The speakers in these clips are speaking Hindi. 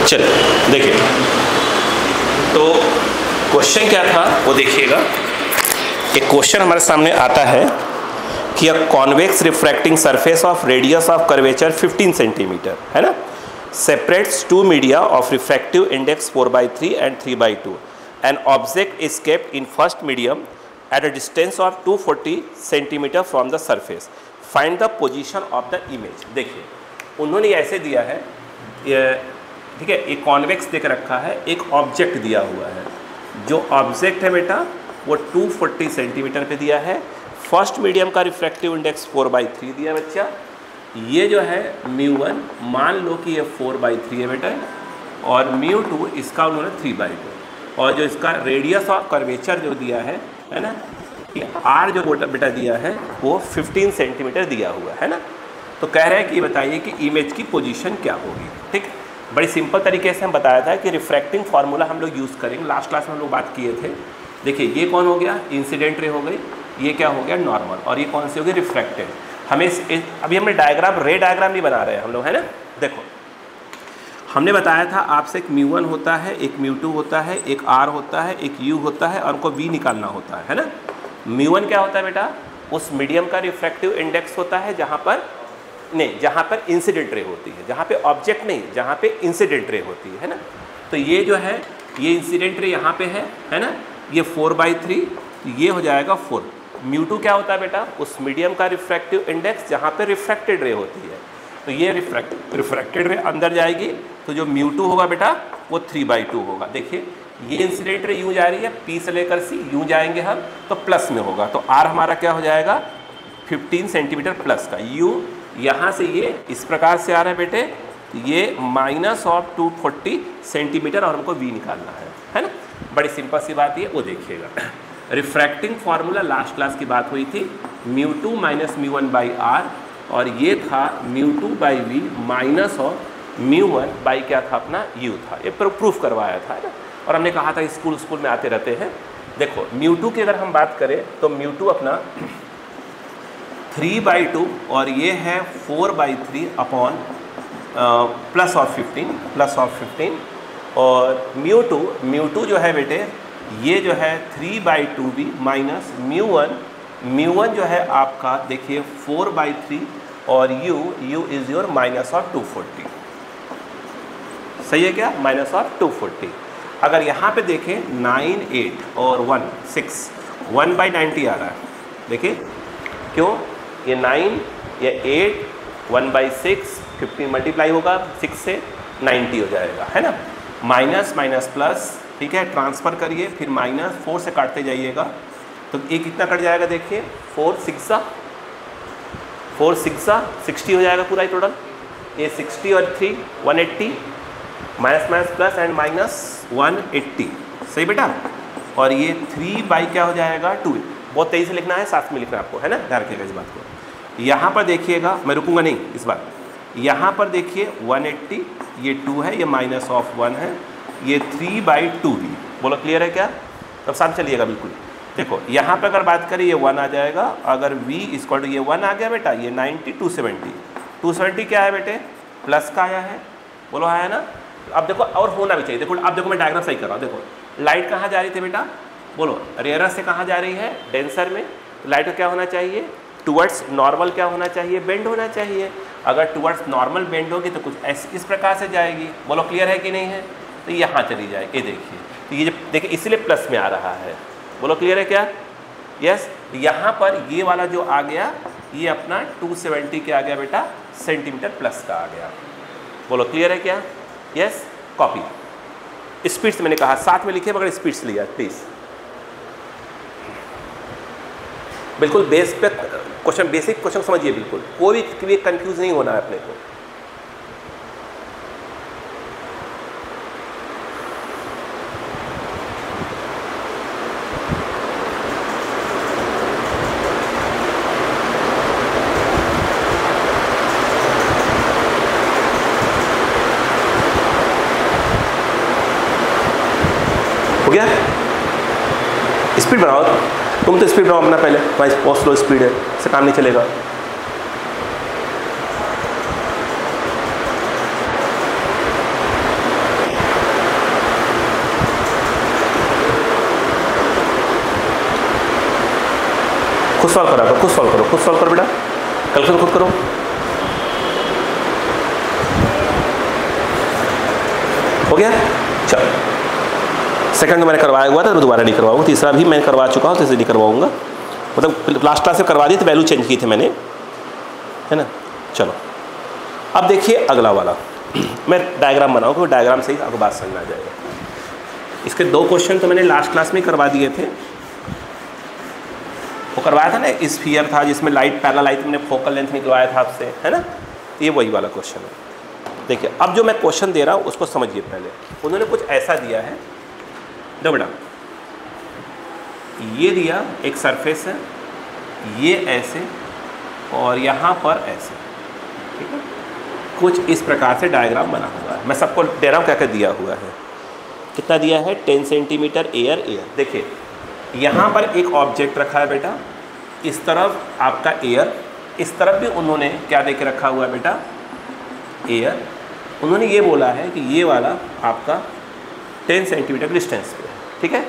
चलिए देखिए, तो क्वेश्चन क्या था वो देखिएगा। एक क्वेश्चन हमारे सामने आता है कि a convex refracting surface of radius of curvature 15 centimetre है ना, separates two media of refractive index 4/3 and 3/2 an object is kept in first medium at a distance of 240 centimetre from the surface, find the position of the image. देखिए उन्होंने ऐसे दिया है, ठीक है, एक कॉन्वेक्स देख रखा है, एक ऑब्जेक्ट दिया हुआ है। जो ऑब्जेक्ट है बेटा वो 240 सेंटीमीटर पे दिया है, फर्स्ट मीडियम का रिफ्रैक्टिव इंडेक्स 4/3 दिया बच्चा। ये जो है μ1 मान लो कि ये 4/3 है बेटा, और μ2 इसका उन्होंने 3/2, और जो इसका रेडियस ऑफ कर्वेचर जो दिया है ना, ये r जो बेटा दिया है वो 15 सेंटीमीटर दिया हुआ है ना। तो कह रहे हैं कि बताइए कि इमेज की पोजीशन क्या होगी। ठीक, बड़ी सिंपल तरीके से हम बताया था कि रिफ्रैक्टिंग फार्मूला हम लोग यूज़ करेंगे, लास्ट क्लास में हम लोग बात किए थे। देखिए ये कौन हो गया, इंसिडेंट रे हो गई, ये क्या हो गया नॉर्मल, और ये कौन सी हो गई रिफ्रैक्टेड। हमें अभी हमने डायग्राम, रे डायग्राम नहीं बना रहे हैं हम लोग, है ना। देखो हमने बताया था आपसे एक μ1 होता है, एक μ2 होता है, एक r होता है, एक u होता है, और उनको v निकालना होता है ना। μ1 क्या होता है बेटा, उस मीडियम का रिफ्रैक्टिव इंडेक्स होता है जहाँ पर नहीं, जहाँ पर इंसिडेंट रे होती है, जहाँ पे ऑब्जेक्ट नहीं, जहाँ पे इंसिडेंट रे होती है ना। तो ये जो है ये इंसिडेंट रे यहाँ पे है ना, ये 4/3, ये हो जाएगा 4। μ2 क्या होता है बेटा, उस मीडियम का रिफ्रैक्टिव इंडेक्स जहाँ पे रिफ्रैक्टेड रे होती है। तो ये रिफ्रैक्टेड रे अंदर जाएगी, तो जो μ2 होगा बेटा वो 3/2 होगा। देखिए ये इंसिडेंट रे यूँ जा रही है, P से लेकर C यूँ जाएंगे हम, तो प्लस में होगा, तो R हमारा क्या हो जाएगा 15 सेंटीमीटर प्लस का। U यहाँ से ये इस प्रकार से आ रहा है बेटे, ये -240 सेंटीमीटर, और हमको V निकालना है ना। बड़ी सिंपल सी बात ये, वो देखिएगा रिफ्रैक्टिंग फार्मूला लास्ट क्लास की बात हुई थी, μ2 - μ1/r, और ये था μ2/v माइनस और μ1/ क्या था अपना u था। ये प्रूफ करवाया था ना, और हमने कहा था स्कूल में आते रहते हैं। देखो μ2 की अगर हम बात करें तो μ2 अपना 3/2, और ये है 4/3 अपॉन प्लस ऑफ 15, और μ2 जो है बेटे ये जो है 3/2v माइनस μ1 जो है आपका देखिए 4/3, और u इज़ योर -240। सही है क्या, -240। अगर यहाँ पे देखें 9, 8 और 1, 6, 1/90 आ रहा है। देखिए क्यों, ये 9 या 8, 1/6, 15 मल्टीप्लाई होगा 6 से 90 हो जाएगा, है ना। माइनस प्लस, ठीक है, ट्रांसफ़र करिए, फिर -4 से काटते जाइएगा, तो ये कितना कट जाएगा देखिए, 4 6 60 हो जाएगा पूरा ही टोटल। ये 60 और 3 180, माइनस प्लस एंड -180। सही बेटा, और ये 3 क्या हो जाएगा 2। बहुत तेज़ी से लिखना है, साथ में लिखना है आपको, है ना, ध्यान रखिएगा इस बात को। यहाँ पर देखिएगा, मैं रुकूंगा नहीं इस बार, यहाँ पर देखिए 180, ये 2 है, ये -1 है, ये 3/2v। बोलो क्लियर है क्या, तब साथ चलिएगा बिल्कुल। देखो यहाँ पर अगर बात करें ये 1 आ जाएगा, अगर v = ये 1 आ गया बेटा, ये 90 270 क्या है बेटे, प्लस का आया है, बोलो आया ना। अब देखो और होना भी चाहिए, देखो अब देखो मैं डायग्राम सही कर रहा हूँ। देखो लाइट कहाँ जा रही थी बेटा, बोलो रेयर से कहाँ जा रही है, डेंसर में। लाइट का क्या होना चाहिए, टुवर्ड्स नॉर्मल क्या होना चाहिए, बेंड होना चाहिए। अगर टुवर्ड्स नॉर्मल बेंड होगी तो कुछ इस प्रकार से जाएगी। बोलो क्लियर है कि नहीं है, तो यहाँ चली जाएगी। ये देखिए, तो ये देखिए इसलिए प्लस में आ रहा है। बोलो क्लियर है क्या, यस। यहाँ पर ये वाला जो आ गया ये अपना 270 क्या आ गया बेटा, सेंटीमीटर प्लस का आ गया। बोलो क्लियर है क्या, यस। कॉपी स्पीड से मैंने कहा साथ में लिखे, मगर स्पीड से लिया प्लीज़। बिल्कुल बेस पे क्वेश्चन, बेसिक क्वेश्चन समझिए, बिल्कुल कोई भी कंफ्यूज नहीं होना है अपने को। हो गया, स्पीड बढ़ाओ, तुम तो स्पीड बढ़ाओ अपना पहले, भाई बहुत स्लो स्पीड है, इससे काम नहीं चलेगा। खुद सॉल्व करो, खुद सॉल्व करो, खुद सॉल्व करो बेटा, कैलकुलेशन खुद करो। हो गया? चलो, सेकंड तो मैंने करवाया हुआ था तो दोबारा नहीं करवाऊंगा, तीसरा भी मैं करवा चुका हूँ, तीसरा नहीं करवाऊंगा, मतलब लास्ट क्लास में करवा दी तो वैल्यू चेंज की थी मैंने, है ना। चलो अब देखिए अगला वाला, मैं डायग्राम बनाऊँ क्योंकि डायग्राम से ही आपको बात समझ में आ जाएगा। इसके 2 क्वेश्चन तो मैंने लास्ट क्लास में करवा दिए थे, वो करवाया था ना, स्फीयर था जिसमें लाइट पैरेलल आई थी, मैंने फोकल लेंथ निकलवाया था आपसे, है ना। ये वही वाला क्वेश्चन है। देखिए अब जो मैं क्वेश्चन दे रहा हूँ उसको समझिए पहले। उन्होंने कुछ ऐसा दिया है, दो बेटा, ये दिया एक सरफेस है, ये ऐसे और यहाँ पर ऐसे, ठीक है। कुछ इस प्रकार से डायग्राम बना हुआ है, मैं सबको दे रहा हूँ क्या क्या दिया हुआ है। कितना दिया है? 10 सेंटीमीटर एयर। देखिए यहाँ पर एक ऑब्जेक्ट रखा है बेटा, इस तरफ आपका एयर, इस तरफ भी उन्होंने क्या दे के रखा हुआ है बेटा? एयर। उन्होंने ये बोला है कि ये वाला आपका 10 सेंटीमीटर डिस्टेंस पे है, ठीक है।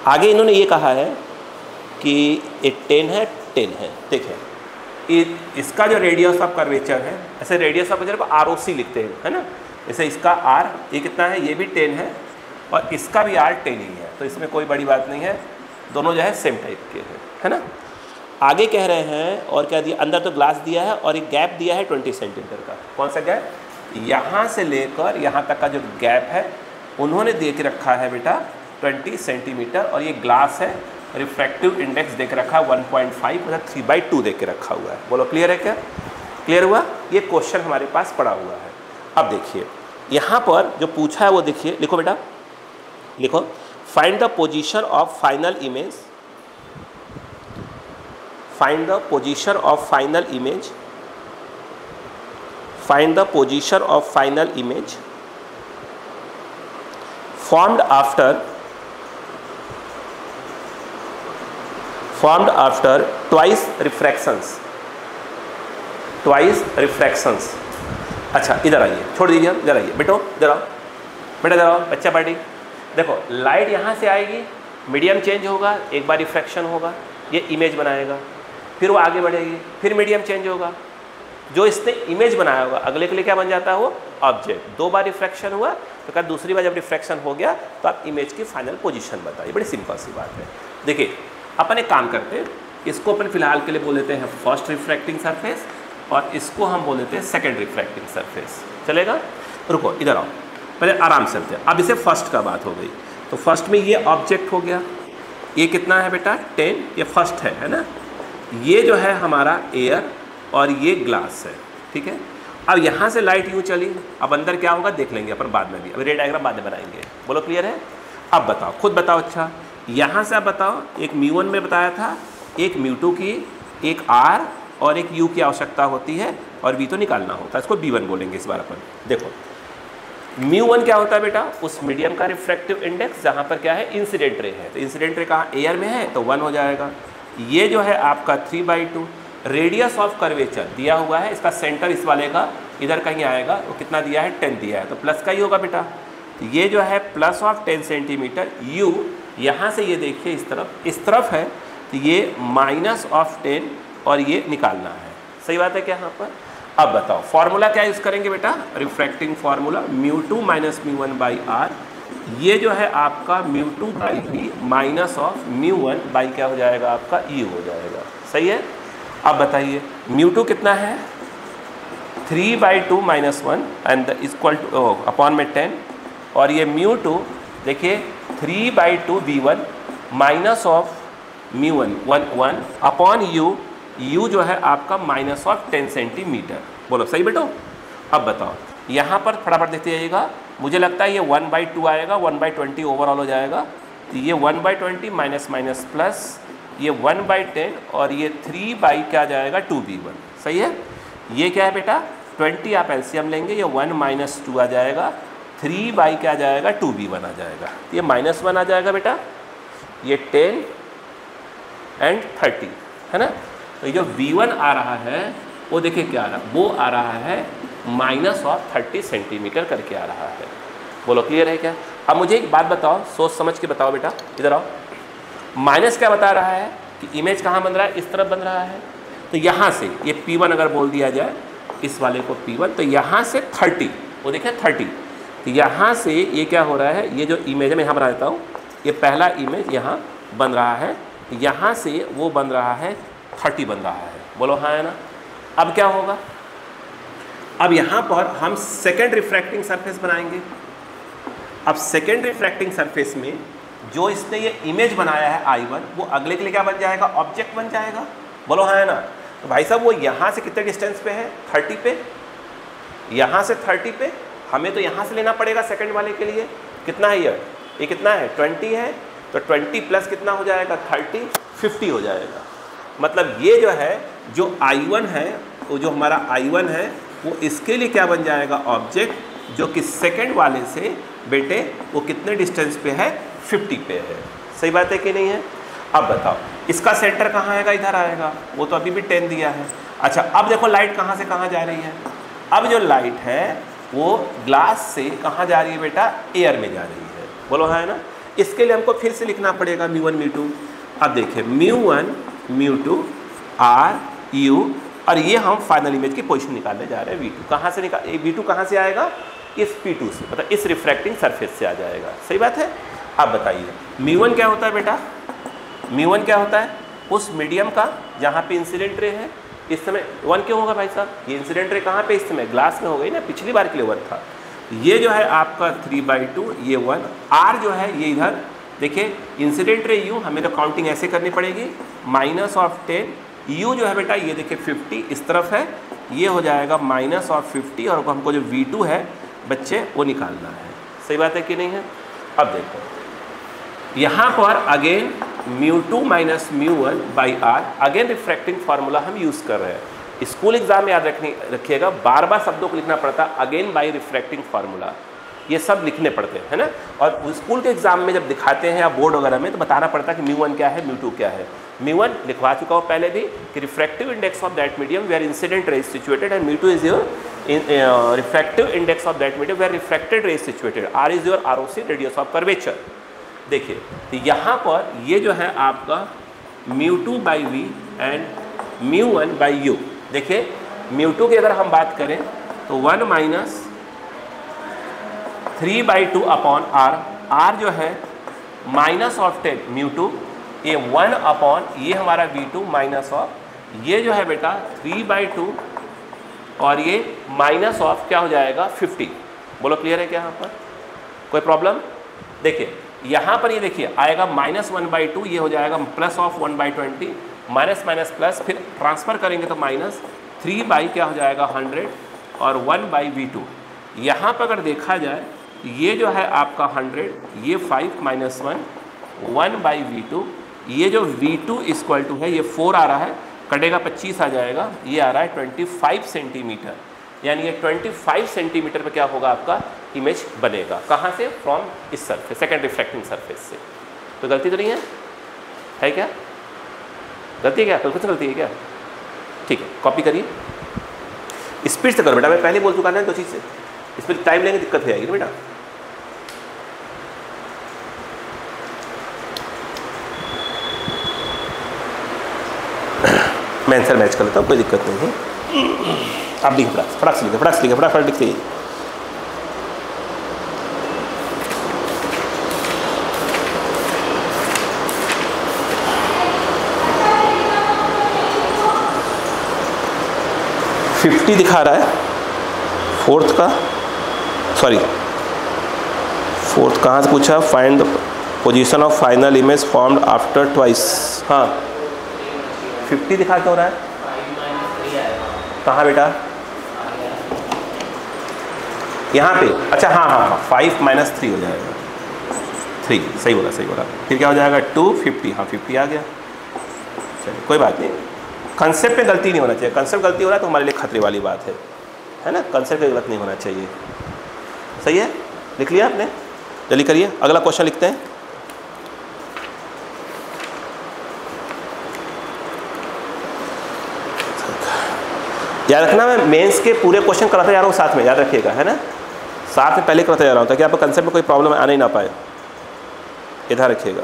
आगे इन्होंने ये कहा है कि एक 10 है, 10 है। देखिए इसका जो रेडियस ऑफ कर्वेचर है, ऐसे रेडियस ऑफ कर्वेचर को ROC लिखते हैं, है ना। जैसे इसका R ये कितना है? ये भी 10 है और इसका भी R 10 ही है, तो इसमें कोई बड़ी बात नहीं है, दोनों जो है सेम टाइप के हैं, है ना। आगे कह रहे हैं और क्या दिया? अंदर तो ग्लास दिया है और एक गैप दिया है 20 सेंटीमीटर का। कौन सा गैप? यहाँ से लेकर यहाँ तक का जो गैप है उन्होंने दे के रखा है बेटा 20 सेंटीमीटर, और ये ग्लास है, रिफ्रैक्टिव इंडेक्स दे के रखा 1.5 मतलब 3/2 दे के रखा हुआ है। बोलो क्लियर है क्या? क्लियर हुआ? ये क्वेश्चन हमारे पास पड़ा हुआ है। अब देखिए यहाँ पर जो पूछा है वो देखिए, लिखो बेटा, लिखो, find the position of final image, find the position of final image, find the position of final image formed after twice refractions, twice refractions। अच्छा इधर आइए, छोड़ दीजिए, इधर आइए बेटो, इधर आओ बेटा, इधर आओ बच्चा पार्टी। देखो लाइट यहाँ से आएगी, मीडियम चेंज होगा, एक बार रिफ्रैक्शन होगा, ये इमेज बनाएगा, फिर वो आगे बढ़ेगी, फिर मीडियम चेंज होगा, जो इसने इमेज बनाया होगा अगले के लिए क्या बन जाता है? वो ऑब्जेक्ट। 2 बार रिफ्रैक्शन हुआ तो क्या दूसरी बार जब रिफ्रैक्शन हो गया तो आप इमेज की फाइनल पोजीशन बताइए। बड़ी सिंपल सी बात है। देखिए अपन एक काम करते हैं, इसको अपन फिलहाल के लिए बोल देते हैं फर्स्ट रिफ्रैक्टिंग सरफेस और इसको हम बोल देते हैं सेकेंड रिफ्रैक्टिंग सरफेस। चलेगा? रुको इधर आओ, पहले आराम से चलते हैं। अब इसे फर्स्ट का बात हो गई, तो फर्स्ट में ये ऑब्जेक्ट हो गया, ये कितना है बेटा? 10, ये फर्स्ट है ना। ये जो है हमारा एयर और ये ग्लास है, ठीक है। अब यहाँ से लाइट यूँ चली, अब अंदर क्या होगा देख लेंगे अपन बाद में भी, अब रे डायग्राम बाद में बनाएंगे। बोलो क्लियर है? अब बताओ, खुद बताओ। अच्छा यहाँ से आप बताओ, एक μ1 में बताया था, एक μ2 की, एक R और एक U की आवश्यकता होती है और V तो निकालना होता है, इसको B1 बोलेंगे इस बार अपन। देखो μ1 क्या होता है बेटा? उस मीडियम का रिफ्रैक्टिव इंडेक्स जहाँ पर क्या है? इंसिडेंट रे है, तो इंसिडेंट रे कहाँ? एयर में है तो 1 हो जाएगा। ये जो है आपका 3/2। रेडियस ऑफ कर्वेचर दिया हुआ है, इसका सेंटर इस वाले का इधर कहीं आएगा, वो कितना दिया है? 10 दिया है, तो प्लस का ही होगा बेटा। ये जो है प्लस ऑफ 10 सेंटीमीटर। U यहाँ से ये देखिए इस तरफ है, तो ये माइनस ऑफ 10 और ये निकालना है। सही बात है क्या यहाँ पर? अब बताओ फॉर्मूला क्या यूज़ करेंगे बेटा? Refracting formula μ2 - μ1/r। ये जो है आपका μ2/v माइनस ऑफ μ1 क्या हो जाएगा? आपका U हो जाएगा। सही है? अब बताइए μ2 कितना है? 3/2 - 1 एंड इक्वल टू अपॉन में 10, और ये μ2 देखिए 3/2 v1 minus of μ1 1 upon U जो है आपका माइनस ऑफ 10 सेंटीमीटर। बोलो सही बेटो? अब बताओ यहाँ पर फटाफट देखते जाइएगा, मुझे लगता है ये 1/2 आएगा, 1/20 ओवरऑल हो जाएगा, तो ये 1/20 माइनस माइनस प्लस ये 1/10 और ये 3 क्या जाएगा? 2v1। सही है? ये क्या है बेटा? 20 आप एलसीएम लेंगे, ये 1 - 2 आ जाएगा, 3 क्या जाएगा? 2v1 आ जाएगा, ये -1 आ जाएगा बेटा, ये 10 एंड 30 है ना। तो ये जो v1 आ रहा है वो देखिए क्या आ रहा है? वो आ रहा है माइनस ऑफ 30 सेंटीमीटर करके आ रहा है। बोलो क्लियर है क्या? अब मुझे एक बात बताओ, सोच समझ के बताओ बेटा, इधर आओ। माइनस क्या बता रहा है? कि इमेज कहाँ बन रहा है, इस तरफ बन रहा है। तो यहाँ से ये P1 अगर बोल दिया जाए इस वाले को P1, तो यहाँ से 30, वो देखें 30, तो यहाँ से ये क्या हो रहा है, ये जो इमेज है मैं यहाँ बना देता हूँ, ये पहला इमेज यहाँ बन रहा है, यहाँ से वो बन रहा है 30 बन रहा है, बोलो हाँ है ना। अब क्या होगा, अब यहाँ पर हम सेकेंड रिफ्रैक्टिंग सरफेस बनाएंगे। अब सेकेंड रिफ्रैक्टिंग सरफेस में जो इसने ये इमेज बनाया है I1, वो अगले के लिए क्या बन जाएगा, ऑब्जेक्ट बन जाएगा, बोलो हाँ है ना। तो भाई साहब वो यहाँ से कितने डिस्टेंस पे है, 30 पे, यहाँ से 30 पे, हमें तो यहाँ से लेना पड़ेगा सेकंड वाले के लिए, कितना है ये कितना है 20 है, तो 20 प्लस कितना हो जाएगा 30, 50 हो जाएगा। मतलब ये जो है जो I1 है, वो जो हमारा I1 है वो इसके लिए क्या बन जाएगा, ऑब्जेक्ट, जो कि सेकंड वाले से बेटे वो कितने डिस्टेंस पे है, 50 पे है। सही बात है कि नहीं है। अब बताओ इसका सेंटर कहाँ आएगा, इधर आएगा, वो तो अभी भी 10 दिया है। अच्छा अब देखो लाइट कहाँ से कहाँ जा रही है, अब जो लाइट है वो ग्लास से कहाँ जा रही है बेटा, एयर में जा रही है, बोलो हाँ है ना। इसके लिए हमको फिर से लिखना पड़ेगा μ1 μ2। अब देखिए μ1 μ2 आर यू, और ये हम फाइनल इमेज की पोजीशन निकालने जा रहे हैं। V2 कहाँ से V2 कहाँ से आएगा, इस P2 से, मतलब इस रिफ्रैक्टिंग सरफेस से आ जाएगा। सही बात है। अब बताइए μ1 क्या होता है बेटा, μ1 क्या होता है, उस मीडियम का जहाँ पे इंसिडेंट रे है। इस समय 1 क्यों होगा भाई साहब, ये इंसिडेंट रे कहाँ पे, इस समय ग्लास में हो गई ना, पिछली बार के लिए 1 था। ये जो है आपका 3/2, ये 1, R जो है ये इधर देखिए इंसिडेंट रे U, हमें तो काउंटिंग ऐसे करनी पड़ेगी, -10, U जो है बेटा ये देखिए 50 इस तरफ है, ये हो जाएगा -50, और हमको जो V2 है बच्चे वो निकालना है। सही बात है कि नहीं है। अब देखो यहाँ पर again μ2 - μ1/r, again refracting formula हम यूज़ कर रहे हैं। स्कूल एग्जाम में याद रखिएगा, बार बार शब्दों को लिखना पड़ता है, अगेन बाय रिफ्रैक्टिंग फार्मूला, ये सब लिखने पड़ते हैं, है ना। और स्कूल के एग्जाम में जब दिखाते हैं या बोर्ड वगैरह में तो बताना पड़ता है कि μ1 क्या है, μ2 क्या है। μ1 लिखवा चुका हूँ पहले भी कि refractive index of that medium where incident ray is situated, and μ2 is your refractive index of that medium where refracted ray is situated, R is your ROC radius of curvature. देखिए तो यहाँ पर ये जो है आपका μ2/v एंड μ1/u। देखिए μ2 की अगर हम बात करें तो 1 - 3/2 अपॉन R, R जो है -10 μ2, ये 1 अपॉन ये हमारा V2 माइनस ऑफ ये जो है बेटा 3/2, और ये माइनस ऑफ क्या हो जाएगा 50। बोलो क्लियर है क्या यहाँ पर, कोई प्रॉब्लम। देखिए यहाँ पर ये देखिए आएगा -1/2, ये हो जाएगा plus of 1/20, minus minus plus, फिर ट्रांसफ़र करेंगे तो -3 क्या हो जाएगा 100, और 1/V2। यहाँ पर अगर देखा जाए ये जो है आपका 100, ये 5 - 1 1/V2, ये जो V2 इक्वल टू है ये 4 आ रहा है, कटेगा 25 आ जाएगा, ये आ रहा है 25 सेंटीमीटर, यानी ये 25 सेंटीमीटर पे क्या होगा आपका इमेज बनेगा। कहाँ से, फ्रॉम इस सरफेस, सेकेंड रिफ्रैक्टिंग सरफेस से। तो गलती तो नहीं है क्या, गलती है क्या, कुछ गलती है क्या, ठीक है कॉपी करिए, स्पीड से करो बेटा, मैं पहले बोल चुका ना 2 चीज़ से, इस पर टाइम लेंगे दिक्कत हो जाएगी ना बेटा। मैं आंसर मैच कर लेता हूँ, कोई दिक्कत नहीं है। आप लिखिए फटाक से लिखिए, फटाफट लिखते ही। $50 दिखा रहा है, फोर्थ कहाँ से पूछा, find the position of final image formed after twice. हाँ 50 दिखा क्यों रहा है, कहाँ बेटा, यहाँ पे, अच्छा हाँ 5 - 3 हो जाएगा, 3 सही बोला, फिर क्या हो जाएगा 250, हाँ 50 आ गया। चलिए कोई बात नहीं, कंसेप्ट में गलती नहीं होना चाहिए, कंसेप्ट गलती हो रहा है तो हमारे लिए खतरे वाली बात है ना, कंसेप्ट में गलत नहीं होना चाहिए। सही है, लिख लिया आपने, जल्दी करिए, अगला क्वेश्चन लिखते हैं। याद रखना, मैं मेंस के पूरे क्वेश्चन कराता जा रहा हूँ साथ में, याद रखिएगा, है ना, साथ में पहले कराता जा रहा हूँ ताकि आपको कंसेप्ट में कोई प्रॉब्लम आने ही ना पाए, इधर रखिएगा।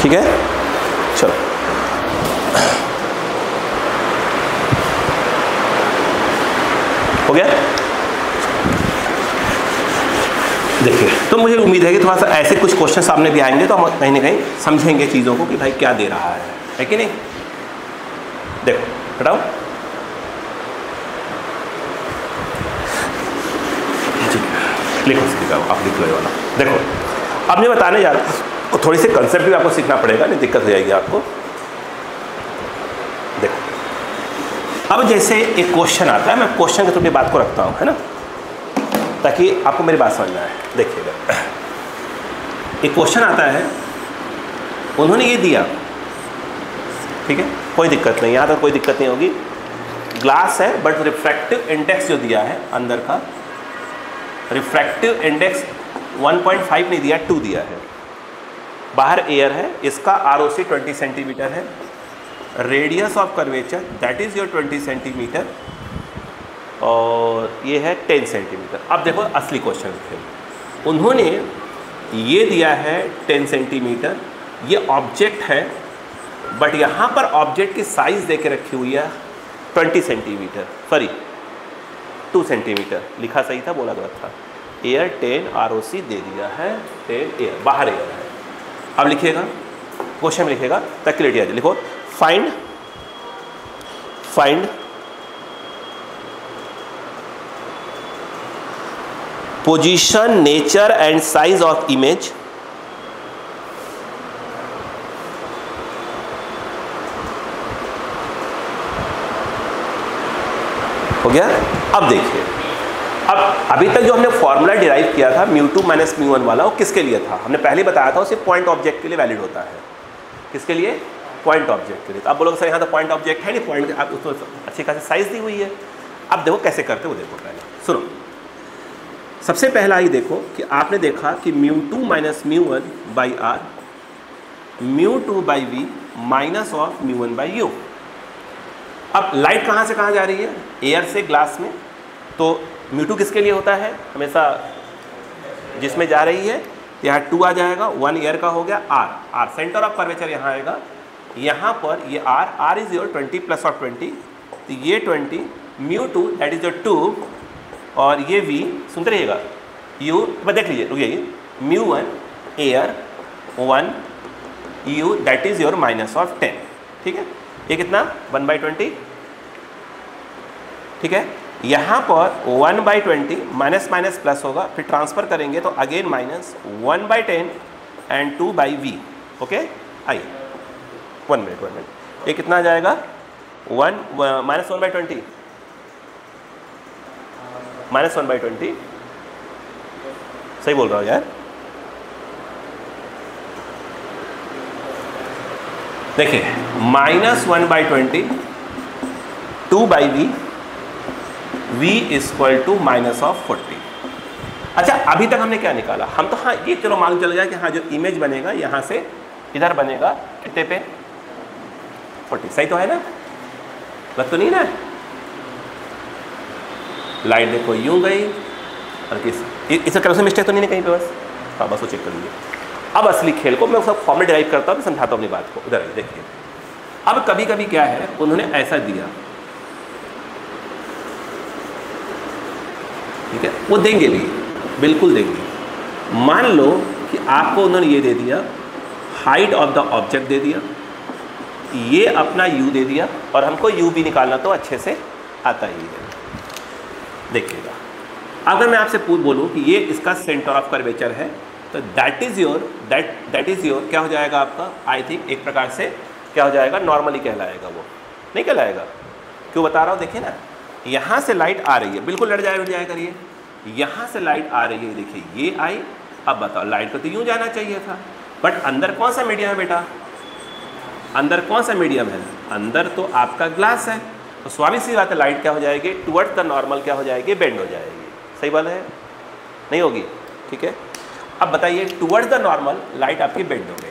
ठीक है, चलो हो गया। देखिए, तो मुझे उम्मीद है कि थोड़ा सा ऐसे कुछ क्वेश्चन सामने भी आएंगे तो हम कहीं ना कहीं समझेंगे चीज़ों को कि भाई क्या दे रहा है कि नहीं। देखो हटाओ, लिखो सीखा आप लिख लो ये वाला। देखो अब मैं बताने जा रहा हूँ, थोड़ी सी कंसेप्ट भी आपको सीखना पड़ेगा, नहीं दिक्कत हो जाएगी आपको। देखो अब जैसे एक क्वेश्चन आता है, मैं क्वेश्चन के थोड़ी बात को रखता हूँ, है ना, ताकि आपको मेरी बात समझना है। देखिएगा, एक क्वेश्चन आता है, उन्होंने ये दिया, ठीक है, कोई दिक्कत नहीं, यहाँ तक कोई दिक्कत नहीं होगी। ग्लास है बट रिफ्रैक्टिव इंडेक्स जो दिया है अंदर का, रिफ्रैक्टिव इंडेक्स 1.5 नहीं दिया, 2 दिया है। बाहर एयर है, इसका ROC 20 सेंटीमीटर है, radius of curvature that is your 20 centimetre, और ये है 10 सेंटीमीटर। अब देखो असली क्वेश्चन थे, उन्होंने ये दिया है 10 सेंटीमीटर, ये ऑब्जेक्ट है, बट यहाँ पर ऑब्जेक्ट की साइज़ दे के रखी हुई है 20 सेंटीमीटर, सॉरी 2 सेंटीमीटर, लिखा सही था, बोला गलत था। एयर 10 ROC दे दिया है, 10 एयर, बाहर एयर है। अब लिखिएगा, क्वेश्चन लिखिएगा ताकि क्लियरिटी आ जाए। लिखो find position, nature and size of image हो गया। अब देखिए, अब अभी तक जो हमने फॉर्मूला डिराइव किया था μ2 माइनस μ1 वाला, वो किसके लिए था? हमने पहले बताया था, वो सिर्फ पॉइंट ऑब्जेक्ट के लिए वैलिड होता है। किसके लिए? पॉइंट ऑब्जेक्ट के लिए। तो आप बोलोगे सर यहाँ तो पॉइंट ऑब्जेक्ट है नहीं, पॉइंट आप उसको अच्छी खासी साइज दी हुई है। अब देखो कैसे करते वो देखो, पहले सुनो। सबसे पहला ही देखो कि आपने देखा कि μ2 minus μ1 by R, μ2 by V minus of μ1 by U. अब लाइट कहाँ से कहाँ जा रही है? एयर से ग्लास में, तो μ2 किसके लिए होता है? हमेशा जिसमें जा रही है, यहाँ 2 आ जाएगा, 1 एयर का हो गया, आर सेंटर ऑफ कर्वेचर यहाँ आएगा, यहाँ पर ये R is your 20 plus of 20, तो ये 20 μ2 दैट इज योर 2, और ये v सुनते रहिएगा, u देख लीजिए, रुकिए, μ1 air 1 u that is your minus of 10, ठीक है। ये कितना? 1/20, ठीक है। यहाँ पर 1/20 माइनस माइनस प्लस होगा, फिर ट्रांसफर करेंगे तो again minus 1/10 and 2/v, okay. आइए 1 मिनट, ये कितना आ जाएगा? माइनस 1/20 माइनस 1/20, सही बोल रहा हूँ यार? देखिए, minus 1/20 2/v, v equal to minus of 40। अच्छा, अभी तक हमने क्या निकाला? हम तो हाँ ये चलो मालूम चल गया कि हाँ जो इमेज बनेगा यहाँ से इधर बनेगा कितने पे? 40, सही तो है ना? गलत तो नहीं ना? लाइट देखो यूं गई, और इसका करेक्शन मिस्टेक तो नहीं है कहीं पे? बस हाँ, बस वो चेक कर लीजिए। अब असली खेल को मैं उसका फॉर्मूला डिराइव करता हूँ, समझाता हूँ अपनी बात को। उधर देखिए, अब कभी कभी क्या है, उन्होंने ऐसा दिया, ठीक है, वो देंगे भी, बिल्कुल देंगे। मान लो कि आपको उन्होंने ये दे दिया, height of the object they दिया, ये अपना u दे दिया, और हमको u भी निकालना तो अच्छे से आता ही है। देखिएगा, अगर मैं आपसे बोलूँ कि ये इसका सेंटर ऑफ कर्वेचर है, तो दैट इज़ योर क्या हो जाएगा आपका? आई थिंक एक प्रकार से क्या हो जाएगा? नॉर्मली कहलाएगा, वो नहीं कहलाएगा। क्यों बता रहा हूँ? देखिए ना, यहाँ से लाइट आ रही है, बिल्कुल लड़ जाए करिए, यहाँ से लाइट आ रही है, देखिए ये आई। अब बताओ, लाइट को तो यूँ जाना चाहिए था, बट अंदर कौन सा मीडियम है बेटा? अंदर कौन सा मीडियम है? अंदर तो आपका ग्लास है, तो स्वाभाविक सी बात है, लाइट क्या हो जाएगी? टुवर्ड्स द नॉर्मल क्या हो जाएगी? बेंड हो जाएगी। सही बात है? नहीं होगी? ठीक है। अब बताइए, टुवर्ड्स द नॉर्मल लाइट आपकी बेंड हो गई,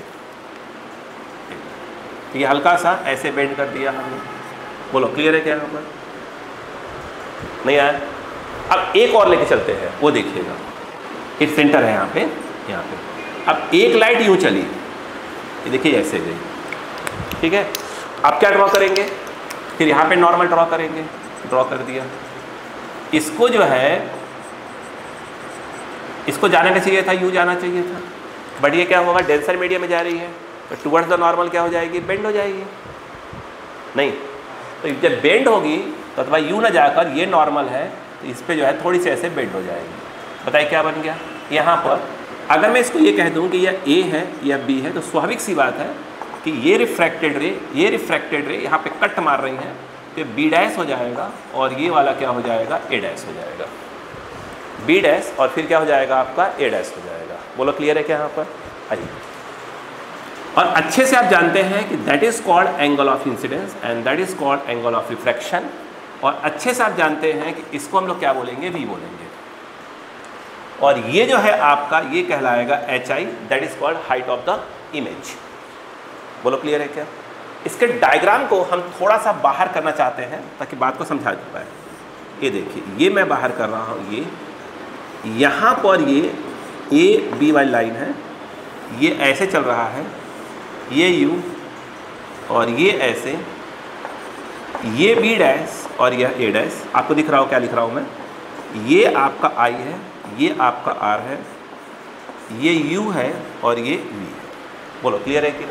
ये हल्का सा ऐसे बेंड कर दिया हमने। बोलो क्लियर है क्या यहाँ पर? नहीं आया? अब एक और लेके चलते हैं, वो देखिएगा, एक सेंटर है यहाँ पे। अब एक लाइट यूँ चली, ये देखिए ऐसे गई, ठीक है। अब क्या ड्रॉ करेंगे, फिर यहाँ पे नॉर्मल ड्रॉ करेंगे, ड्रॉ कर दिया। इसको जो है इसको जाना नहीं चाहिए था, यूँ जाना चाहिए था, बट ये क्या होगा, डेंसर मीडियम में जा रही है तो टुवर्ड्स द नॉर्मल क्या हो जाएगी, बेंड हो जाएगी। नहीं तो जब बेंड होगी तो अथवा यूँ ना जाकर ये नॉर्मल है तो इस पर जो है थोड़ी सी ऐसे बेंड हो जाएगी। बताइए क्या बन गया। यहाँ पर अगर मैं इसको ये कह दूँ कि यह ए है या बी है तो स्वाभाविक सी बात है कि ये रिफ्रैक्टेड रे यहाँ पे कट मार रही हैं तो बी डैश हो जाएगा और ये वाला क्या हो जाएगा, ए डैश हो जाएगा। बी डैश और फिर क्या हो जाएगा आपका, ए डैश हो जाएगा। बोलो क्लियर है क्या यहाँ पर। आइए, और अच्छे से आप जानते हैं कि that is called angle of incidence and that is called angle of refraction. और अच्छे से आप जानते हैं कि इसको हम लोग क्या बोलेंगे, वी बोलेंगे। और ये जो है आपका ये कहलाएगा H I, that is called height of the image. बोलो क्लियर है क्या। इसके डायग्राम को हम थोड़ा सा बाहर करना चाहते हैं ताकि बात को समझा जा पाए। ये देखिए, ये मैं बाहर कर रहा हूँ, ये यहाँ पर ये ए बी वाली लाइन है, ये ऐसे चल रहा है, ये यू और ये ऐसे, ये बी डैश और यह ए डैश। आपको दिख रहा हो क्या लिख रहा हूँ मैं, ये आपका आई है, ये आपका आर है, ये यू है और ये वी है। बोलो क्लियर है कि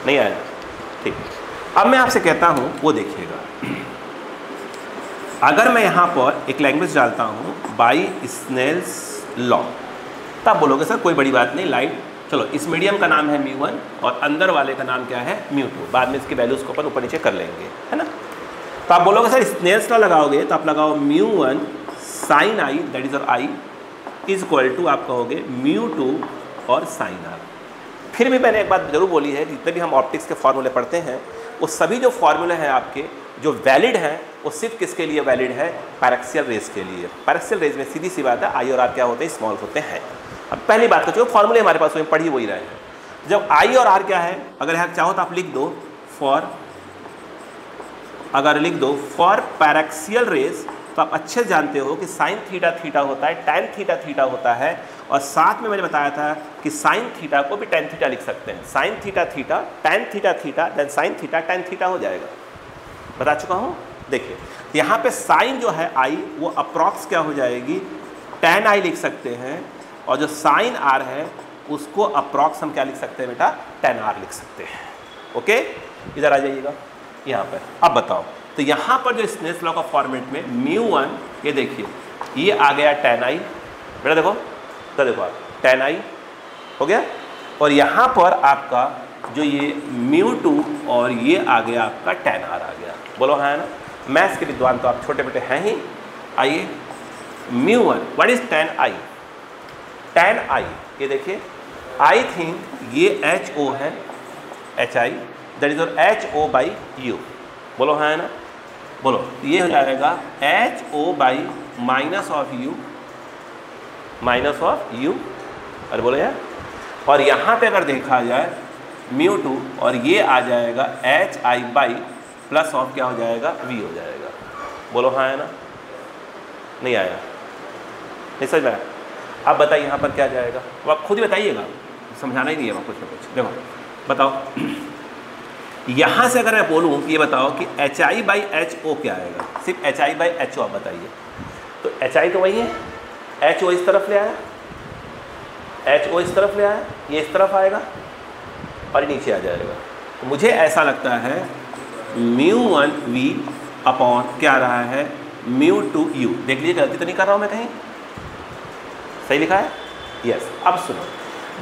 नहीं आया, ठीक। अब मैं आपसे कहता हूँ वो देखिएगा, अगर मैं यहाँ पर एक लैंग्वेज डालता हूँ बाई स्नेल्स लॉ, तब बोलोगे सर कोई बड़ी बात नहीं, लाइट, चलो इस मीडियम का नाम है μ1 और अंदर वाले का नाम क्या है, μ2। बाद में इसके वैल्यूज़ को अपन ऊपर नीचे कर लेंगे, है ना। तो आप बोलोगे सर स्नेल्स लॉ लगाओगे तो आप लगाओ μ1 साइन आई, दैट इज और आई इज इक्वल टू आप कहोगे μ2 और साइन आर। फिर भी मैंने एक बात जरूर बोली है, जितने भी हम ऑप्टिक्स के फॉर्मूले पढ़ते हैं वो सभी जो फॉर्मूले हैं आपके जो वैलिड हैं वो सिर्फ किसके लिए वैलिड है, पैरेक्सियल रेज के लिए। पैरेक्सियल रेज में सीधी सी बात है, आई और आर क्या होते हैं, स्मॉल होते हैं। अब पहली बात तो जो फॉर्मूले हमारे पास पढ़ी वही रहे हैं। जब आई और आर क्या है, अगर यहाँ चाहो तो आप लिख दो फॉर, अगर लिख दो फॉर पैरेक्सियल रेज, तो आप अच्छे जानते हो कि साइन थीटा थीटा होता है, टैन थीटा थीटा होता है, और साथ में मैंने बताया था कि साइन थीटा को भी टैन थीटा लिख सकते हैं। Sine theta theta, tan theta theta, then sine theta tan theta हो जाएगा, बता चुका हूँ। देखिए यहाँ पे साइन जो है आई वो अप्रॉक्स क्या हो जाएगी, टैन आई लिख सकते हैं, और जो साइन आर है उसको अप्रॉक्स हम क्या लिख सकते हैं बेटा, टैन आर लिख सकते हैं। ओके, इधर आ जाइएगा यहाँ पर। अब बताओ, तो यहाँ पर जो स्नेल्स लॉ का फॉर्मेट में μ1, ये देखिए ये आ गया टैन आई, बेटा देखो तो देखो आप टैन आई हो गया, और यहाँ पर आपका जो ये μ2 और ये आ गया आपका टैन आर आ गया। बोलो हाँ है ना, मैथ्स के विद्वान तो आप छोटे बेटे हैं ही। आइए μ1 what is tan I, tan I ये देखिए, आई थिंक ये एच ओ है, एच आई दैट इज और एच ओ बाई यू। बोलो हाँ है ना, बोलो ये हो जाएगा H O by minus of U, minus of U. अरे बोलो यार, और यहाँ पे अगर देखा जाए μ2 और ये आ जाएगा H I by plus of क्या हो जाएगा, वी हो जाएगा। बोलो हाँ है ना, नहीं आया, नहीं समझ में आया। अब बताइए यहाँ पर क्या जाएगा, वो आप खुद ही बताइएगा, समझाना ही नहीं है वहाँ कुछ ना कुछ। देखो बताओ, यहाँ से अगर मैं बोलूँ कि ये बताओ कि H I by H O क्या आएगा, सिर्फ H I by H O आप बताइए। तो एच आई तो वही है, एच ओ इस तरफ ले आया, एच ओ इस तरफ ले आया, ये इस तरफ आएगा और नीचे आ जाएगा। तो मुझे ऐसा लगता है μ1 v अपॉन क्या आ रहा है, μ2 u। देख लीजिए गलती तो नहीं कर रहा हूँ मैं कहीं, सही लिखा है, यस। अब सुनो,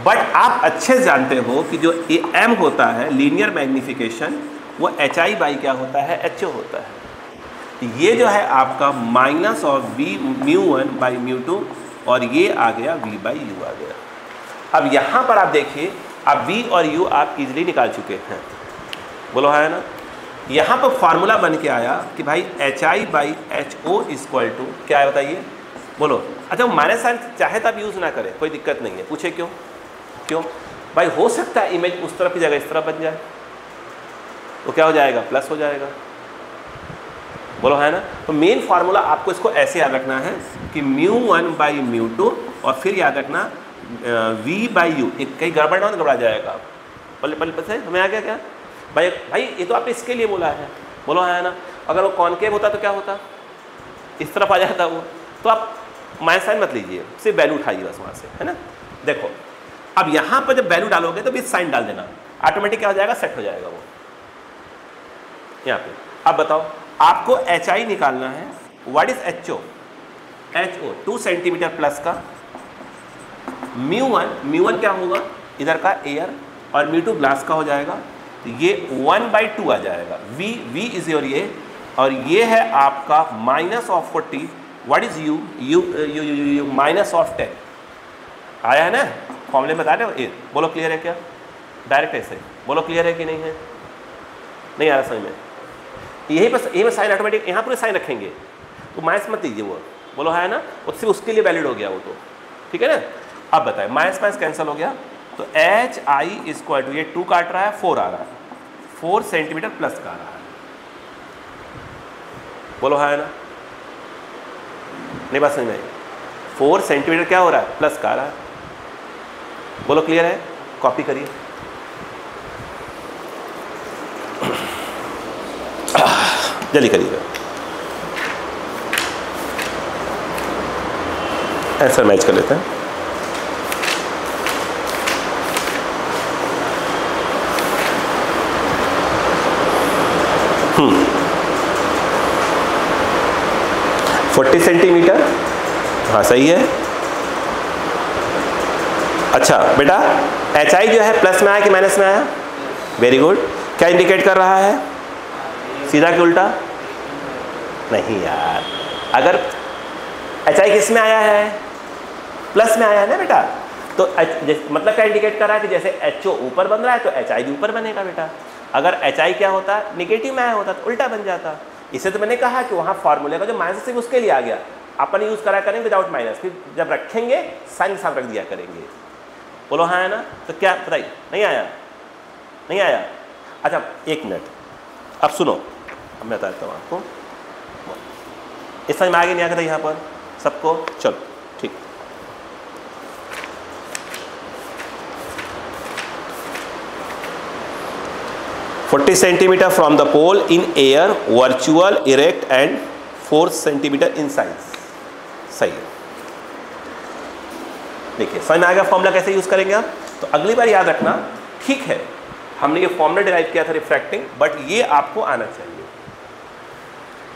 बट आप अच्छे से जानते हो कि जो एम होता है लीनियर मैग्निफिकेशन, वो एच आई बाई क्या होता है, एच ओ होता है। ये जो है आपका माइनस ऑफ वी μ1 बाई μ2 और ये आ गया v बाई यू आ गया। अब यहाँ पर आप देखिए, अब v और u आप इजीली निकाल चुके हैं। बोलो है ना, यहाँ पर फार्मूला बन के आया कि भाई H I by H O equal to क्या है बताइए, बोलो। अच्छा माइनस साइन चाहे तो आप यूज़ ना करें, कोई दिक्कत नहीं है। पूछे क्यों, क्यों भाई, हो सकता है इमेज उस तरफ की जगह इस तरफ बन जाए, तो क्या हो जाएगा, प्लस हो जाएगा। बोलो है ना, तो मेन फार्मूला आपको इसको ऐसे याद रखना है कि μ1 बाई μ2 और फिर याद रखना V/U, एक कहीं गड़बड़ ना घबरा जाएगा। पल पल पल से हमें आ गया क्या भाई? भाई ये तो आपने इसके लिए बोला है, बोलो है ना। अगर वो कॉनकेव होता तो क्या होता, इस तरफ आ जाता वो। तो आप माइनस साइन मत लीजिए, सिर्फ वैल्यू उठाइए बस वहाँ से, है ना। देखो अब यहाँ पर जब वैल्यू डालोगे तो भी साइन डाल देना, ऑटोमेटिक क्या हो जाएगा, सेट हो जाएगा वो यहाँ पे। अब बताओ आपको HI निकालना है, what is HO? HO 2 centimetre plus का, μ1 क्या होगा इधर का एयर, और μ2 ग्लास का हो जाएगा, तो ये 1/2 आ जाएगा। V इज योर ये, और ये है आपका -40, व्हाट इज U -10 आया है ना, फॉर्मूले में बता रहे हो। बोलो क्लियर है क्या? डायरेक्ट ऐसे बोलो क्लियर है कि नहीं है? नहीं आ रहा समझ में? यही पर यही में साइन ऑटोमेटिक, यहाँ पूरे साइन रखेंगे तो माइनस मत लीजिए वो, बोलो है ना, उससे उसके लिए वैलिड हो गया वो तो, ठीक है ना। अब बताए माइनस माइनस कैंसिल हो गया, तो HI इक्वल टू, ये 2 काट रहा है, 4 आ रहा है, 4 सेंटीमीटर प्लस का आ रहा है, बोलो है ना, नहीं बात समझ में? 4 सेंटीमीटर क्या हो रहा है, प्लस का आ रहा है, बोलो क्लियर है? कॉपी करिए। जल्दी करिएगा, आंसर मैच कर लेते हैं। हम्म 40 सेंटीमीटर, हाँ सही है। अच्छा बेटा HI जो है प्लस में आया कि माइनस में आया? Very good. क्या इंडिकेट कर रहा है, सीधा कि उल्टा? नहीं यार, अगर HI किस में आया है, प्लस में आया है ना बेटा, तो मतलब क्या इंडिकेट कर रहा है कि जैसे HO ऊपर बन रहा है तो HI भी ऊपर बनेगा बेटा। अगर HI क्या होता, निगेटिव में आया होता तो उल्टा बन जाता। इसे तो मैंने कहा कि वहाँ फार्मूले का जो माइनस है उसके लिए आ गया, अपन यूज़ करा करेंगे विदाउट माइनस, फिर जब रखेंगे साइन के साथ रख दिया करेंगे, बोलो हाँ है ना। तो क्या बताइए, नहीं आया? नहीं आया? अच्छा 1 मिनट, अब सुनो, अब मैं बता देता हूँ आपको, इस समझ में आगे नहीं आ गया यहाँ पर सबको? चलो ठीक। $40 centimetre from the pole in air, virtual, erect and 4 centimetre in size. सही है। देखिए समझ में आ गया फॉर्मूला कैसे यूज करेंगे आप? तो अगली बार याद रखना, ठीक है हमने ये फॉर्मूला डिराइव किया था रिफ्रैक्टिंग, बट ये आपको आना चाहिए।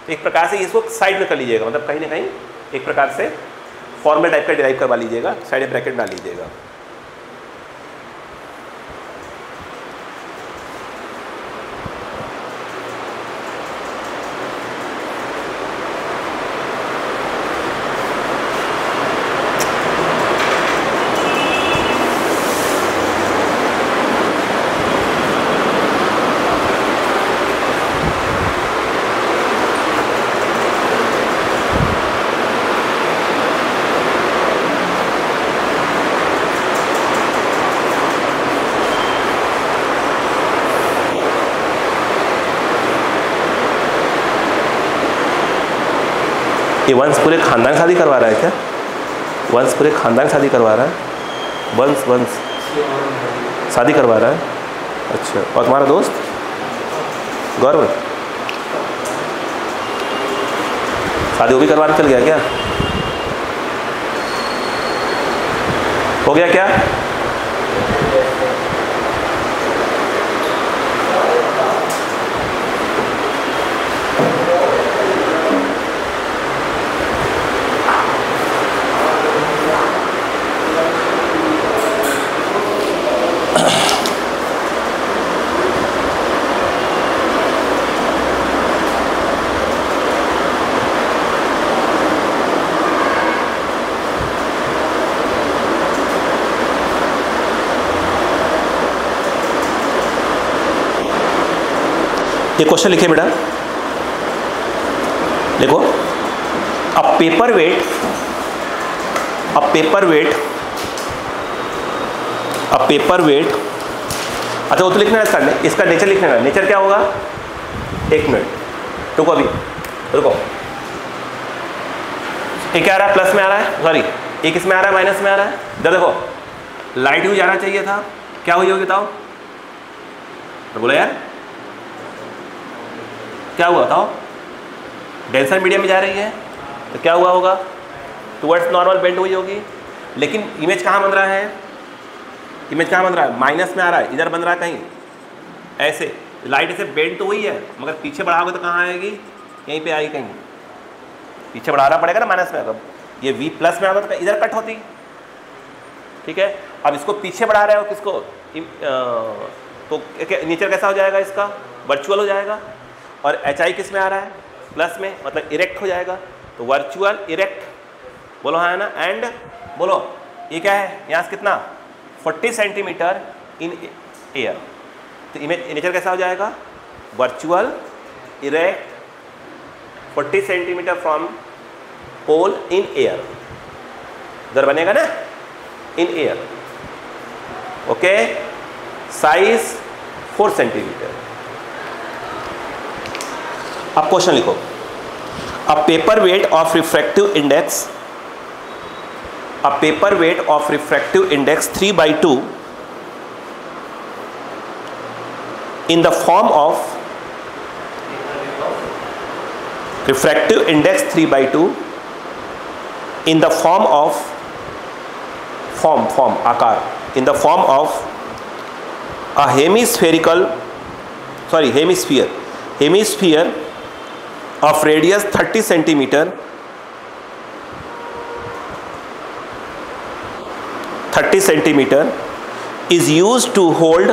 एक प्रकार से इसको साइड में कर लीजिएगा, मतलब कहीं ना कहीं एक प्रकार से फॉर्मूला टाइप का डिराइव करवा लीजिएगा, साइड में ब्रैकेट डाल लीजिएगा। ये वंश पूरे खानदान शादी करवा रहा है क्या? वंश पूरे खानदान शादी करवा रहा है? वंश शादी करवा रहा है? अच्छा, और तुम्हारा दोस्त गौरव शादी वो भी करवाने चल गया क्या? हो गया क्या? ये क्वेश्चन लिखे बेटा, देखो अ पेपर वेट अच्छा वो तो लिखना है इसका नेचर लिखना है। नेचर क्या होगा? 1 मिनट रुको, अभी रुको। ये क्या आ रहा है? प्लस में आ रहा है, सॉरी ये किस में आ रहा है? माइनस में आ रहा है। जब देखो लाइट यूँ जाना चाहिए था, क्या हुई होगी बताओ? तो बोलो यार क्या हुआ बताओ? डेंसर मीडियम में जा रही है तो क्या हुआ होगा? टुवर्ड्स नॉर्मल बेंड हुई होगी। लेकिन इमेज कहाँ बन रहा है? इमेज कहाँ बन रहा है? माइनस में आ रहा है, इधर बन रहा है कहीं ऐसे। लाइट ऐसे बेंड तो हुई है, मगर पीछे बढ़ाओगे तो कहाँ आएगी? यहीं पे आएगी कहीं। पीछे बढ़ाना पड़ेगा ना माइनस में। अगर ये V प्लस में आता तो इधर कट होती, ठीक है। अब इसको पीछे बढ़ा रहे हो किसको? तो नेचर कैसा हो जाएगा इसका? वर्चुअल हो जाएगा। और HI किस में आ रहा है? प्लस में, मतलब इरेक्ट हो जाएगा। तो वर्चुअल इरेक्ट बोलो हाँ है ना। एंड बोलो ये क्या है? यहाँ से कितना? 40 सेंटीमीटर इन एयर। तो इमेज नेचर कैसा हो जाएगा? Virtual erect 40 centimetre from pole in air. इधर बनेगा ना in air. Okay, size 4 centimetre. अब क्वेश्चन लिखो। A paperweight of refractive index, a paperweight of refractive index 3/2 in the form of refractive index 3/2 in the form of form आकार in the form of a hemisphere of radius 30 centimeter is used to hold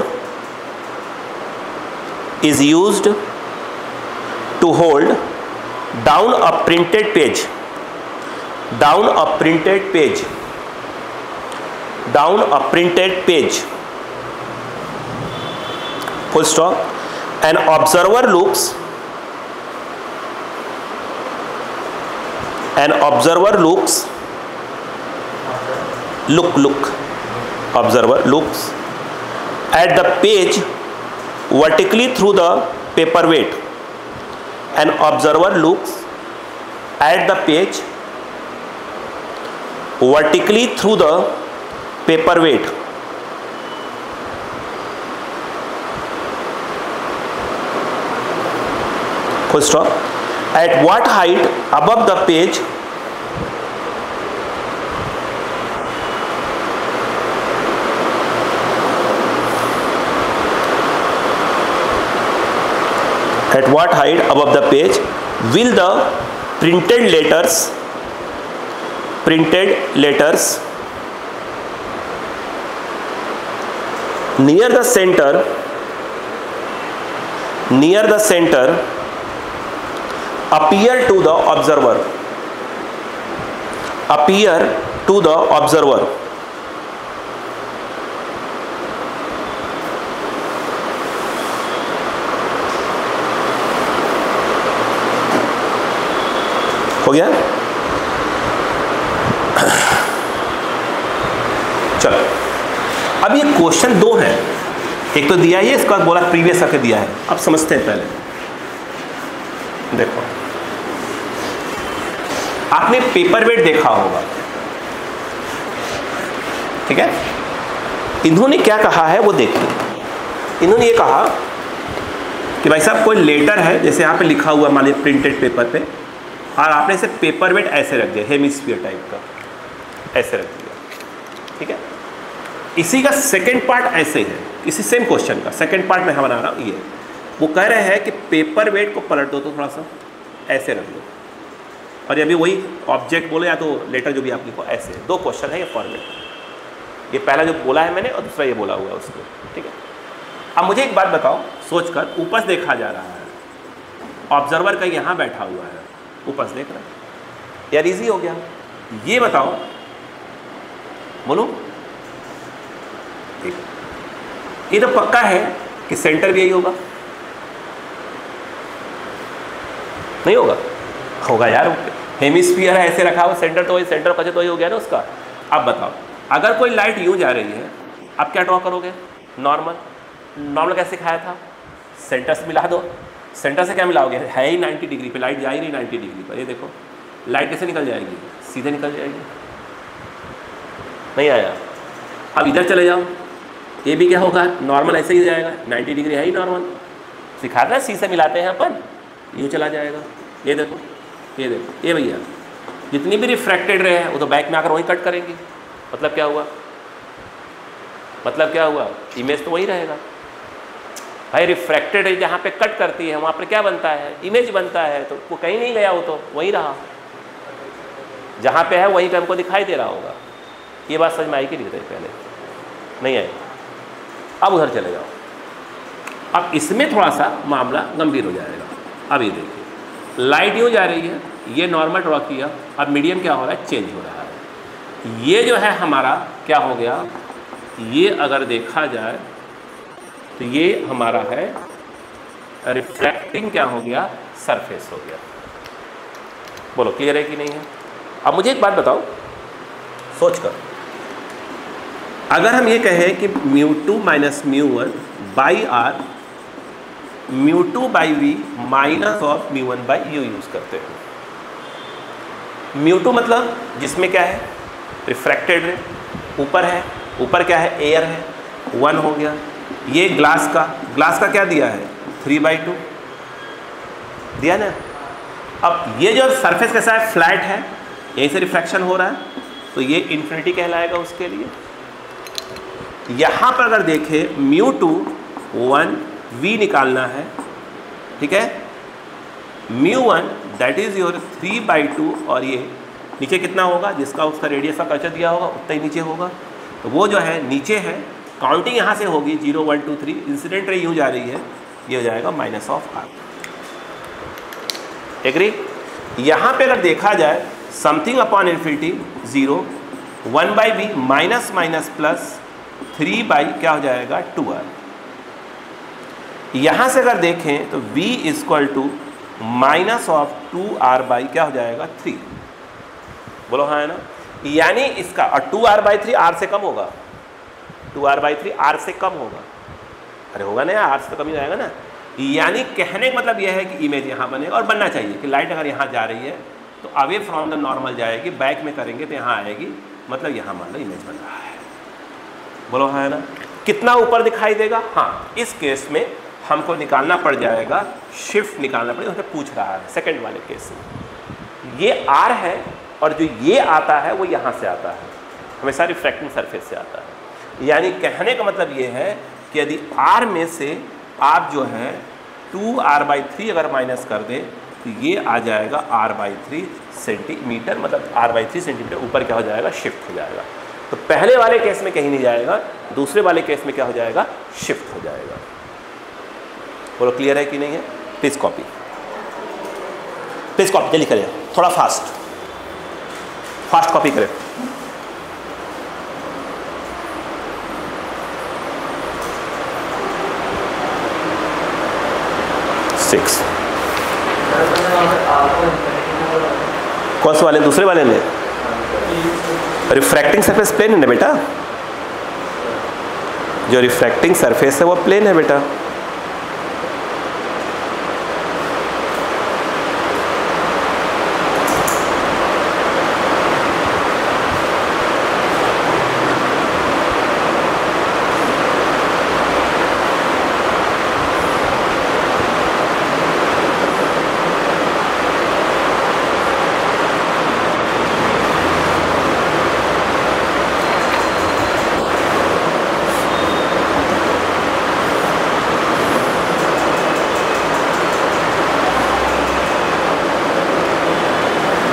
down a printed page full stop. An observer looks at the page vertically through the paperweight. An observer looks at the page vertically through the paperweight. Full stop. At what height above the page will the printed letters near the center appear to the observer? हो गया? चलो, अब ये क्वेश्चन 2 है। एक तो दिया है, इसका बोला प्रीवियस करके दिया है। अब समझते हैं पहले। देखो, आपने पेपर वेट देखा होगा, ठीक है। इन्होंने क्या कहा है वो देखिए। इन्होंने ये कहा कि भाई साहब कोई लेटर है, जैसे यहाँ पे लिखा हुआ मान लीजिए प्रिंटेड पेपर पे, और आपने इसे पेपर वेट ऐसे रख दिया, हेमिस्फीयर टाइप का ऐसे रख दिया, ठीक है। इसी का सेकंड पार्ट ऐसे है, इसी सेम क्वेश्चन का सेकंड पार्ट मैं यहाँ बना रहा हूँ। ये वो कह रहे हैं कि पेपर वेट को पलट दो, तो थोड़ा सा ऐसे रख दो, और अभी वही ऑब्जेक्ट बोले या तो लेटर जो भी आप लिखो, ऐसे। 2 क्वेश्चन है ये फॉर्मेट। ये पहला जो बोला है मैंने और दूसरा ये बोला हुआ है उसको, ठीक है। अब मुझे एक बात बताओ, सोचकर, ऊपर देखा जा रहा है, ऑब्जर्वर का यहाँ बैठा हुआ है, ऊपर से देख रहा है यार, इजी हो गया। ये बताओ, बोलो, ये तो पक्का है कि सेंटर भी यही होगा, नहीं होगा? होगा यार, हेमिस्फीयर है ऐसे रखा हुआ, सेंटर तो वही, सेंटर का तो वही हो गया ना उसका। अब बताओ, अगर कोई लाइट यूं जा रही है, आप क्या ड्रॉ करोगे? नॉर्मल कैसे खाया था? सेंटर से मिला दो। सेंटर से क्या मिलाओगे? है ही 90 डिग्री पे, लाइट जा ही नहीं 90 डिग्री पर। ये देखो लाइट कैसे निकल जाएगी? सीधे निकल जाएगी। नहीं आया? अब इधर चले जाओ, ये भी क्या होगा, नॉर्मल ऐसे ही जाएगा, 90 डिग्री है ही नॉर्मल, सिखा रहा है सी से मिलाते हैं अपन, ये चला जाएगा। ये देखो, ये देखो, ये भैया जितनी भी रिफ्रैक्टेड रे है वो तो बैक में आकर वहीं कट करेंगी। मतलब क्या हुआ, मतलब क्या हुआ, इमेज तो वही रहेगा भाई। रिफ्रैक्टेड रे जहाँ पे कट करती है वहाँ पर क्या बनता है, इमेज बनता है, तो वो कहीं नहीं गया, वो तो वहीं रहा, जहाँ पे है वहीं पे हमको दिखाई दे रहा होगा। ये बात समझ में आई कि नहीं, पहले नहीं आई। अब उधर चले जाओ, अब इसमें थोड़ा सा मामला गंभीर हो जाएगा। अब ये देखिए, लाइट यूँ जा रही है, ये नॉर्मल ड्रॉ किया, अब मीडियम क्या हो रहा है, चेंज हो रहा है। ये जो है हमारा क्या हो गया, ये अगर देखा जाए तो ये हमारा है रिफ्रैक्टिंग क्या हो गया, सरफेस हो गया। बोलो क्लियर है कि नहीं है। अब मुझे एक बात बताओ सोच कर, अगर हम ये कहें कि μ2 minus μ1 by R, μ2 by V minus of μ1 by U use करते हैं। μ2 मतलब जिसमें क्या है, रिफ्रैक्टेड रे ऊपर है, ऊपर क्या है, एयर है, 1 हो गया। ये ग्लास का क्या दिया है, 3/2 दिया ना। अब ये जो सरफेस कैसा है, फ्लैट है, यहीं से रिफ्रैक्शन हो रहा है, तो ये इन्फिनिटी कहलाएगा उसके लिए। यहाँ पर अगर देखें μ2 1 v निकालना है, ठीक है, μ1 दैट इज़ योर 3/2, और ये नीचे कितना होगा, जिसका उसका रेडियस का कर्चर दिया होगा उतना ही नीचे होगा, तो वो जो है नीचे है, काउंटिंग यहाँ से होगी 0 1 2 3, इंसिडेंट रे यूँ जा रही है, ये हो जाएगा माइनस ऑफ आर। एग्री। यहाँ पे अगर देखा जाए something upon infinity 0, 1/v minus minus plus 3 क्या हो जाएगा 2r। यहाँ से अगर देखें तो v equal to minus of 2r क्या हो जाएगा 3। बोलो हाँ है ना, यानी इसका, और 2r/3 r से कम होगा, 2r/3 r से कम होगा, अरे होगा ना यार, r से तो कम ही जाएगा ना। यानी कहने का मतलब यह है कि इमेज यहाँ बनेगा, और बनना चाहिए कि लाइट अगर यहाँ जा रही है तो अवे फ्रॉम द नॉर्मल जाएगी, बैक में करेंगे तो यहाँ आएगी, मतलब यहाँ मान लो इमेज बन रहा है। बोलो हाँ है ना। कितना ऊपर दिखाई देगा, हाँ इस केस में हमको निकालना पड़ जाएगा, शिफ्ट निकालना पड़ेगा, उसने पूछ रहा है सेकंड वाले केस में। ये r है और जो ये आता है वो यहाँ से आता है, हमेशा रिफ्रैक्टिंग सरफेस से आता है। यानी कहने का मतलब ये है कि यदि r में से आप जो है 2r/3 अगर माइनस कर दें तो ये आ जाएगा r/3 सेंटीमीटर, मतलब r/3 सेंटीमीटर ऊपर क्या हो जाएगा, शिफ्ट हो जाएगा। तो पहले वाले केस में कहीं नहीं जाएगा, दूसरे वाले केस में क्या हो जाएगा, शिफ्ट हो जाएगा। बोलो क्लियर है कि नहीं है। प्लीज़ कॉपी, प्लीज़ कॉपी जल्दी करें, थोड़ा फास्ट कॉपी करें। सिक्स कौन से वाले, दूसरे वाले में रिफ्रैक्टिंग सरफेस प्लेन है ना बेटा, जो रिफ्रैक्टिंग सरफेस है वो प्लेन है बेटा।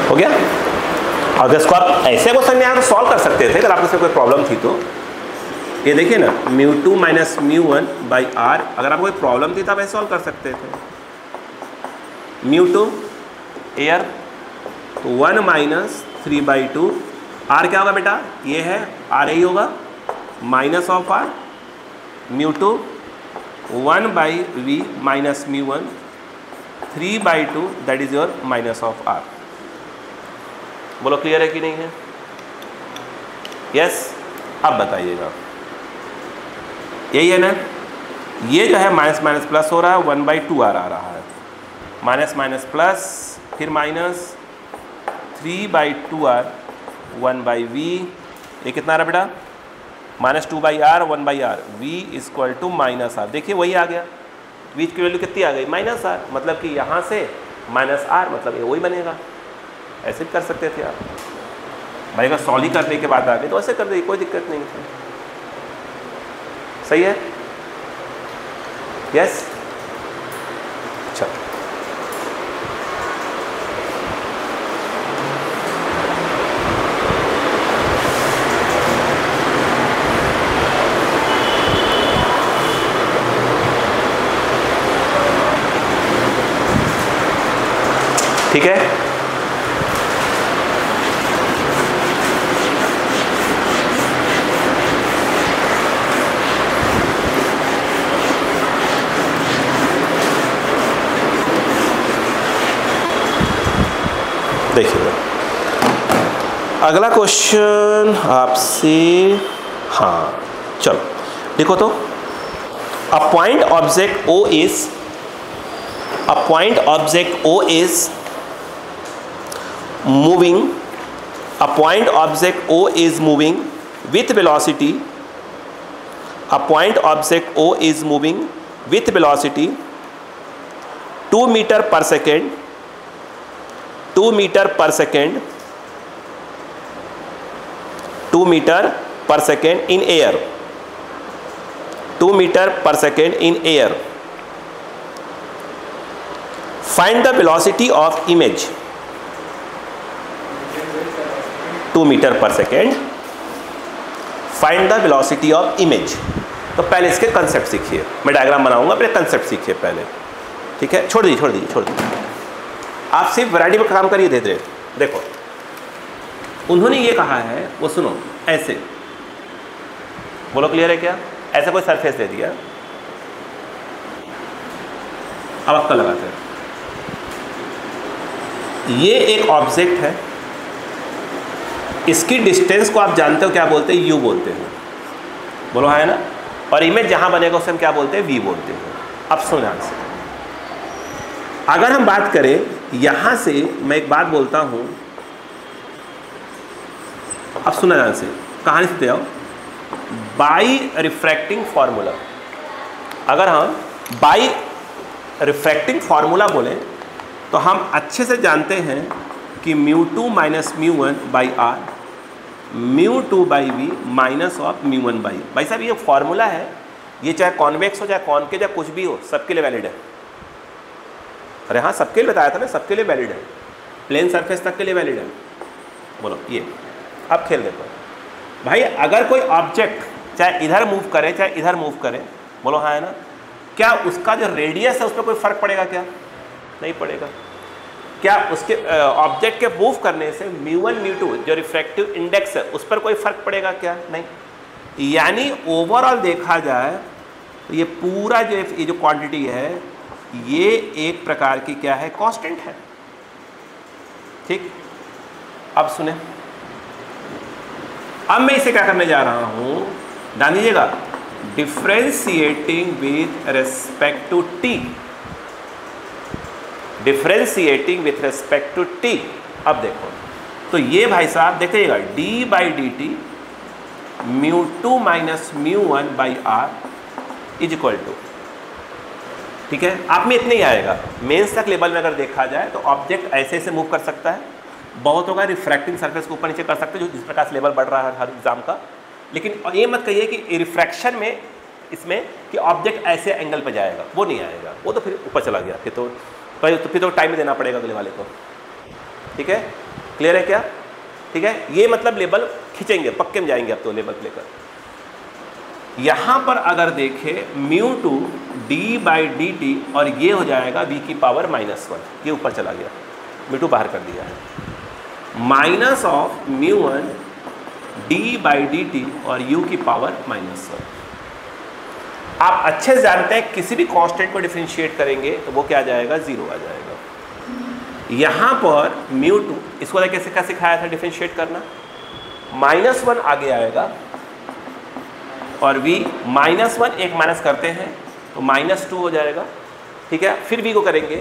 हो गया। अगर इसको आप ऐसे क्वेश्चन में आप सॉल्व कर सकते थे, अगर आप इसमें कोई प्रॉब्लम थी तो। ये देखिए ना, μ2 माइनस μ1 बाई आर, अगर आपको कोई प्रॉब्लम थी तो आप ऐसे सॉल्व कर सकते थे। μ2 एयर, तो 1 माइनस 3/2, आर क्या होगा बेटा, ये है आर ही होगा, minus of R, μ2 1/v minus μ1 3/2 that is your minus of R. बोलो क्लियर है कि नहीं है। यस, अब बताइएगा, यही है ना। ये जो है माइनस माइनस प्लस हो रहा है, 1/2r आ रहा है, माइनस माइनस प्लस, फिर माइनस 3/2r 1/v, ये कितना आ रहा बेटा -2/r 1/r v equal to -r। देखिए वही आ गया, v की वैल्यू कितनी आ गई -r, मतलब कि यहाँ से -r मतलब ये वही बनेगा। ऐसे भी कर सकते थे आप भाई, अगर सॉल्व करने के बाद आ गए तो ऐसे कर देंगे, कोई दिक्कत नहीं है। सही है? यस। अच्छा, ठीक है। देखिए अगला क्वेश्चन आपसे, हाँ चलो देखो तो, a point object O is moving, a point object O is moving with velocity, a point object O is moving with velocity 2 meter per second, 2 meter per second, 2 meter per second in air, 2 meter per second in air. Find the velocity of image 2 meter per second. Find the velocity of image. तो पहले इसके कंसेप्ट सीखिए, मैं डायग्राम बनाऊंगा, पहले कंसेप्ट सीखिए पहले, ठीक है। छोड़ दीजिए आप सिर्फ वैरायटी पर काम करिए धीरे। देखो उन्होंने ये कहा है, वो सुनो ऐसे बोलो, क्लियर है क्या? ऐसा कोई सरफेस दे दिया, अब अक्कल लगाते हैं। ये एक ऑब्जेक्ट है, इसकी डिस्टेंस को आप जानते हो क्या बोलते हैं? यू बोलते हैं, बोलो हाँ है ना। और इमेज जहां बनेगा उसे हम क्या बोलते हैं? वी बोलते हैं। अब सुनो ध्यान से, अगर हम बात करें यहां से, मैं एक बात बोलता हूं, अब सुना ध्यान से, कहानी से आओ। बाई रिफ्रैक्टिंग फार्मूला, अगर हम बाई रिफ्रैक्टिंग फार्मूला बोलें तो हम अच्छे से जानते हैं कि μ2 minus μ1/r, μ2/v minus of μ1/v। भाई साहब ये फॉर्मूला है, ये चाहे कॉन्वेक्स हो चाहे कॉनकेव या कुछ भी हो, सबके लिए वैलिड है। अरे हाँ, सबके लिए बताया था ना, सबके लिए वैलिड है, प्लेन सरफेस तक के लिए वैलिड है। बोलो ये, अब खेल देखो भाई, अगर कोई ऑब्जेक्ट चाहे इधर मूव करे चाहे इधर मूव करे, बोलो हाँ है ना, क्या उसका जो रेडियस है उस पर कोई फर्क पड़ेगा क्या? नहीं पड़ेगा। क्या उसके ऑब्जेक्ट के मूव करने से μ1 μ2 जो रिफ्रैक्टिव इंडेक्स है उस पर कोई फर्क पड़ेगा क्या? नहीं। यानी ओवरऑल देखा जाए तो ये पूरा जो ये जो क्वांटिटी है ये एक प्रकार की क्या है? कांस्टेंट है। ठीक, अब सुने, अब मैं इसे क्या करने जा रहा हूं, ध्यान दीजिएगा, differentiating with respect to T, differentiating with respect to T. अब देखो तो ये भाई साहब देखिएगा, d/dt μ2 minus μ1/r is equal to, ठीक है। आप में इतने ही आएगा। मेंस तक लेवल में अगर देखा जाए तो ऑब्जेक्ट ऐसे ऐसे मूव कर सकता है, बहुत होगा रिफ्रैक्टिंग सरफेस को ऊपर नीचे कर सकते हैं, जो जिस प्रकार से लेवल बढ़ रहा है हर एग्जाम का। लेकिन ये मत कहिए कि रिफ्रैक्शन में इसमें कि ऑब्जेक्ट ऐसे एंगल पर जाएगा, वो नहीं आएगा, वो तो फिर ऊपर चला गया, फिर तो टाइम देना पड़ेगा अगले वाले को। ठीक है, क्लियर है क्या? ठीक है, ये मतलब लेवल खींचेंगे, पक्के में जाएंगे अब तो लेवल लेकर। यहाँ पर अगर देखें μ2 d/dt और ये हो जाएगा v की पावर -1, ये ऊपर चला गया, μ2 बाहर कर दिया है, माइनस ऑफ μ1 d/dt और u की पावर -1। आप अच्छे से जानते हैं किसी भी कांस्टेंट को डिफरेंशिएट करेंगे तो वो क्या आ जाएगा? 0 आ जाएगा। यहाँ पर μ2 इसको कैसे क्या सिखाया था डिफरेंशिएट करना? -1 आगे आएगा और v -1 एक माइनस करते हैं तो -2 हो जाएगा। ठीक है, फिर v को करेंगे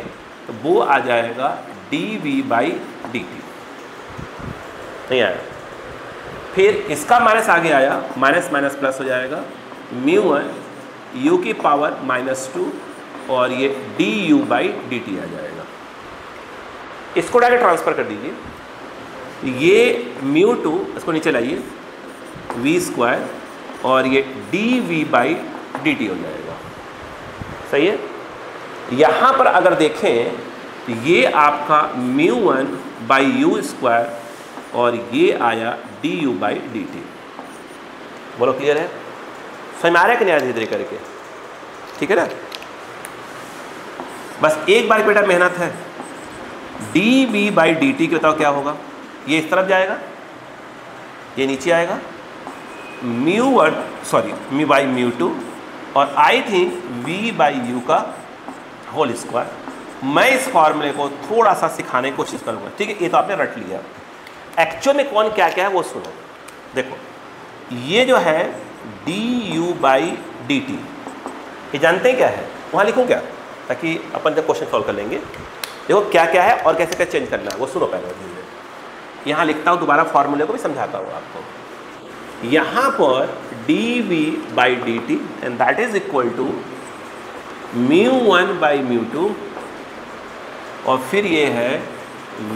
तो वो आ जाएगा dv/dt, नहीं आएगा। फिर इसका माइनस आगे आया, माइनस माइनस प्लस हो जाएगा, μ1 u की पावर -2 और ये du/dt आ जाएगा। इसको डायरेक्ट ट्रांसफर कर दीजिए, ये μ2 इसको नीचे लाइए, v² और ये dv/dt हो जाएगा। सही है। यहाँ पर अगर देखें ये आपका μ1/u² और ये आया du/dt। बोलो क्लियर है? समझ में आ रहा है कि नहीं? धीरे धीरे करके, ठीक है ना। बस एक बार बेटा मेहनत है। dv/dt के बताओ क्या होगा? ये इस तरफ जाएगा, ये नीचे आएगा, μ1/μ2 और आई थिंक v/u का होल स्क्वायर। मैं इस फॉर्मूले को थोड़ा सा सिखाने की कोशिश करूंगा, ठीक है। ये तो आपने रट लिया, एक्चुअल में कौन क्या क्या है वो सुनो। देखो ये जो है du/dt, ये जानते हैं क्या है? वहाँ लिखूँ क्या, ताकि अपन जब क्वेश्चन सॉल्व कर लेंगे। देखो क्या क्या है और कैसे कैसे चेंज करना है वो सुनो पहले। यहाँ लिखता हूँ, दोबारा फॉर्मूले को भी समझाता हूँ आपको। यहाँ पर dv/dt and that is equal to μ1/μ2 और फिर ये है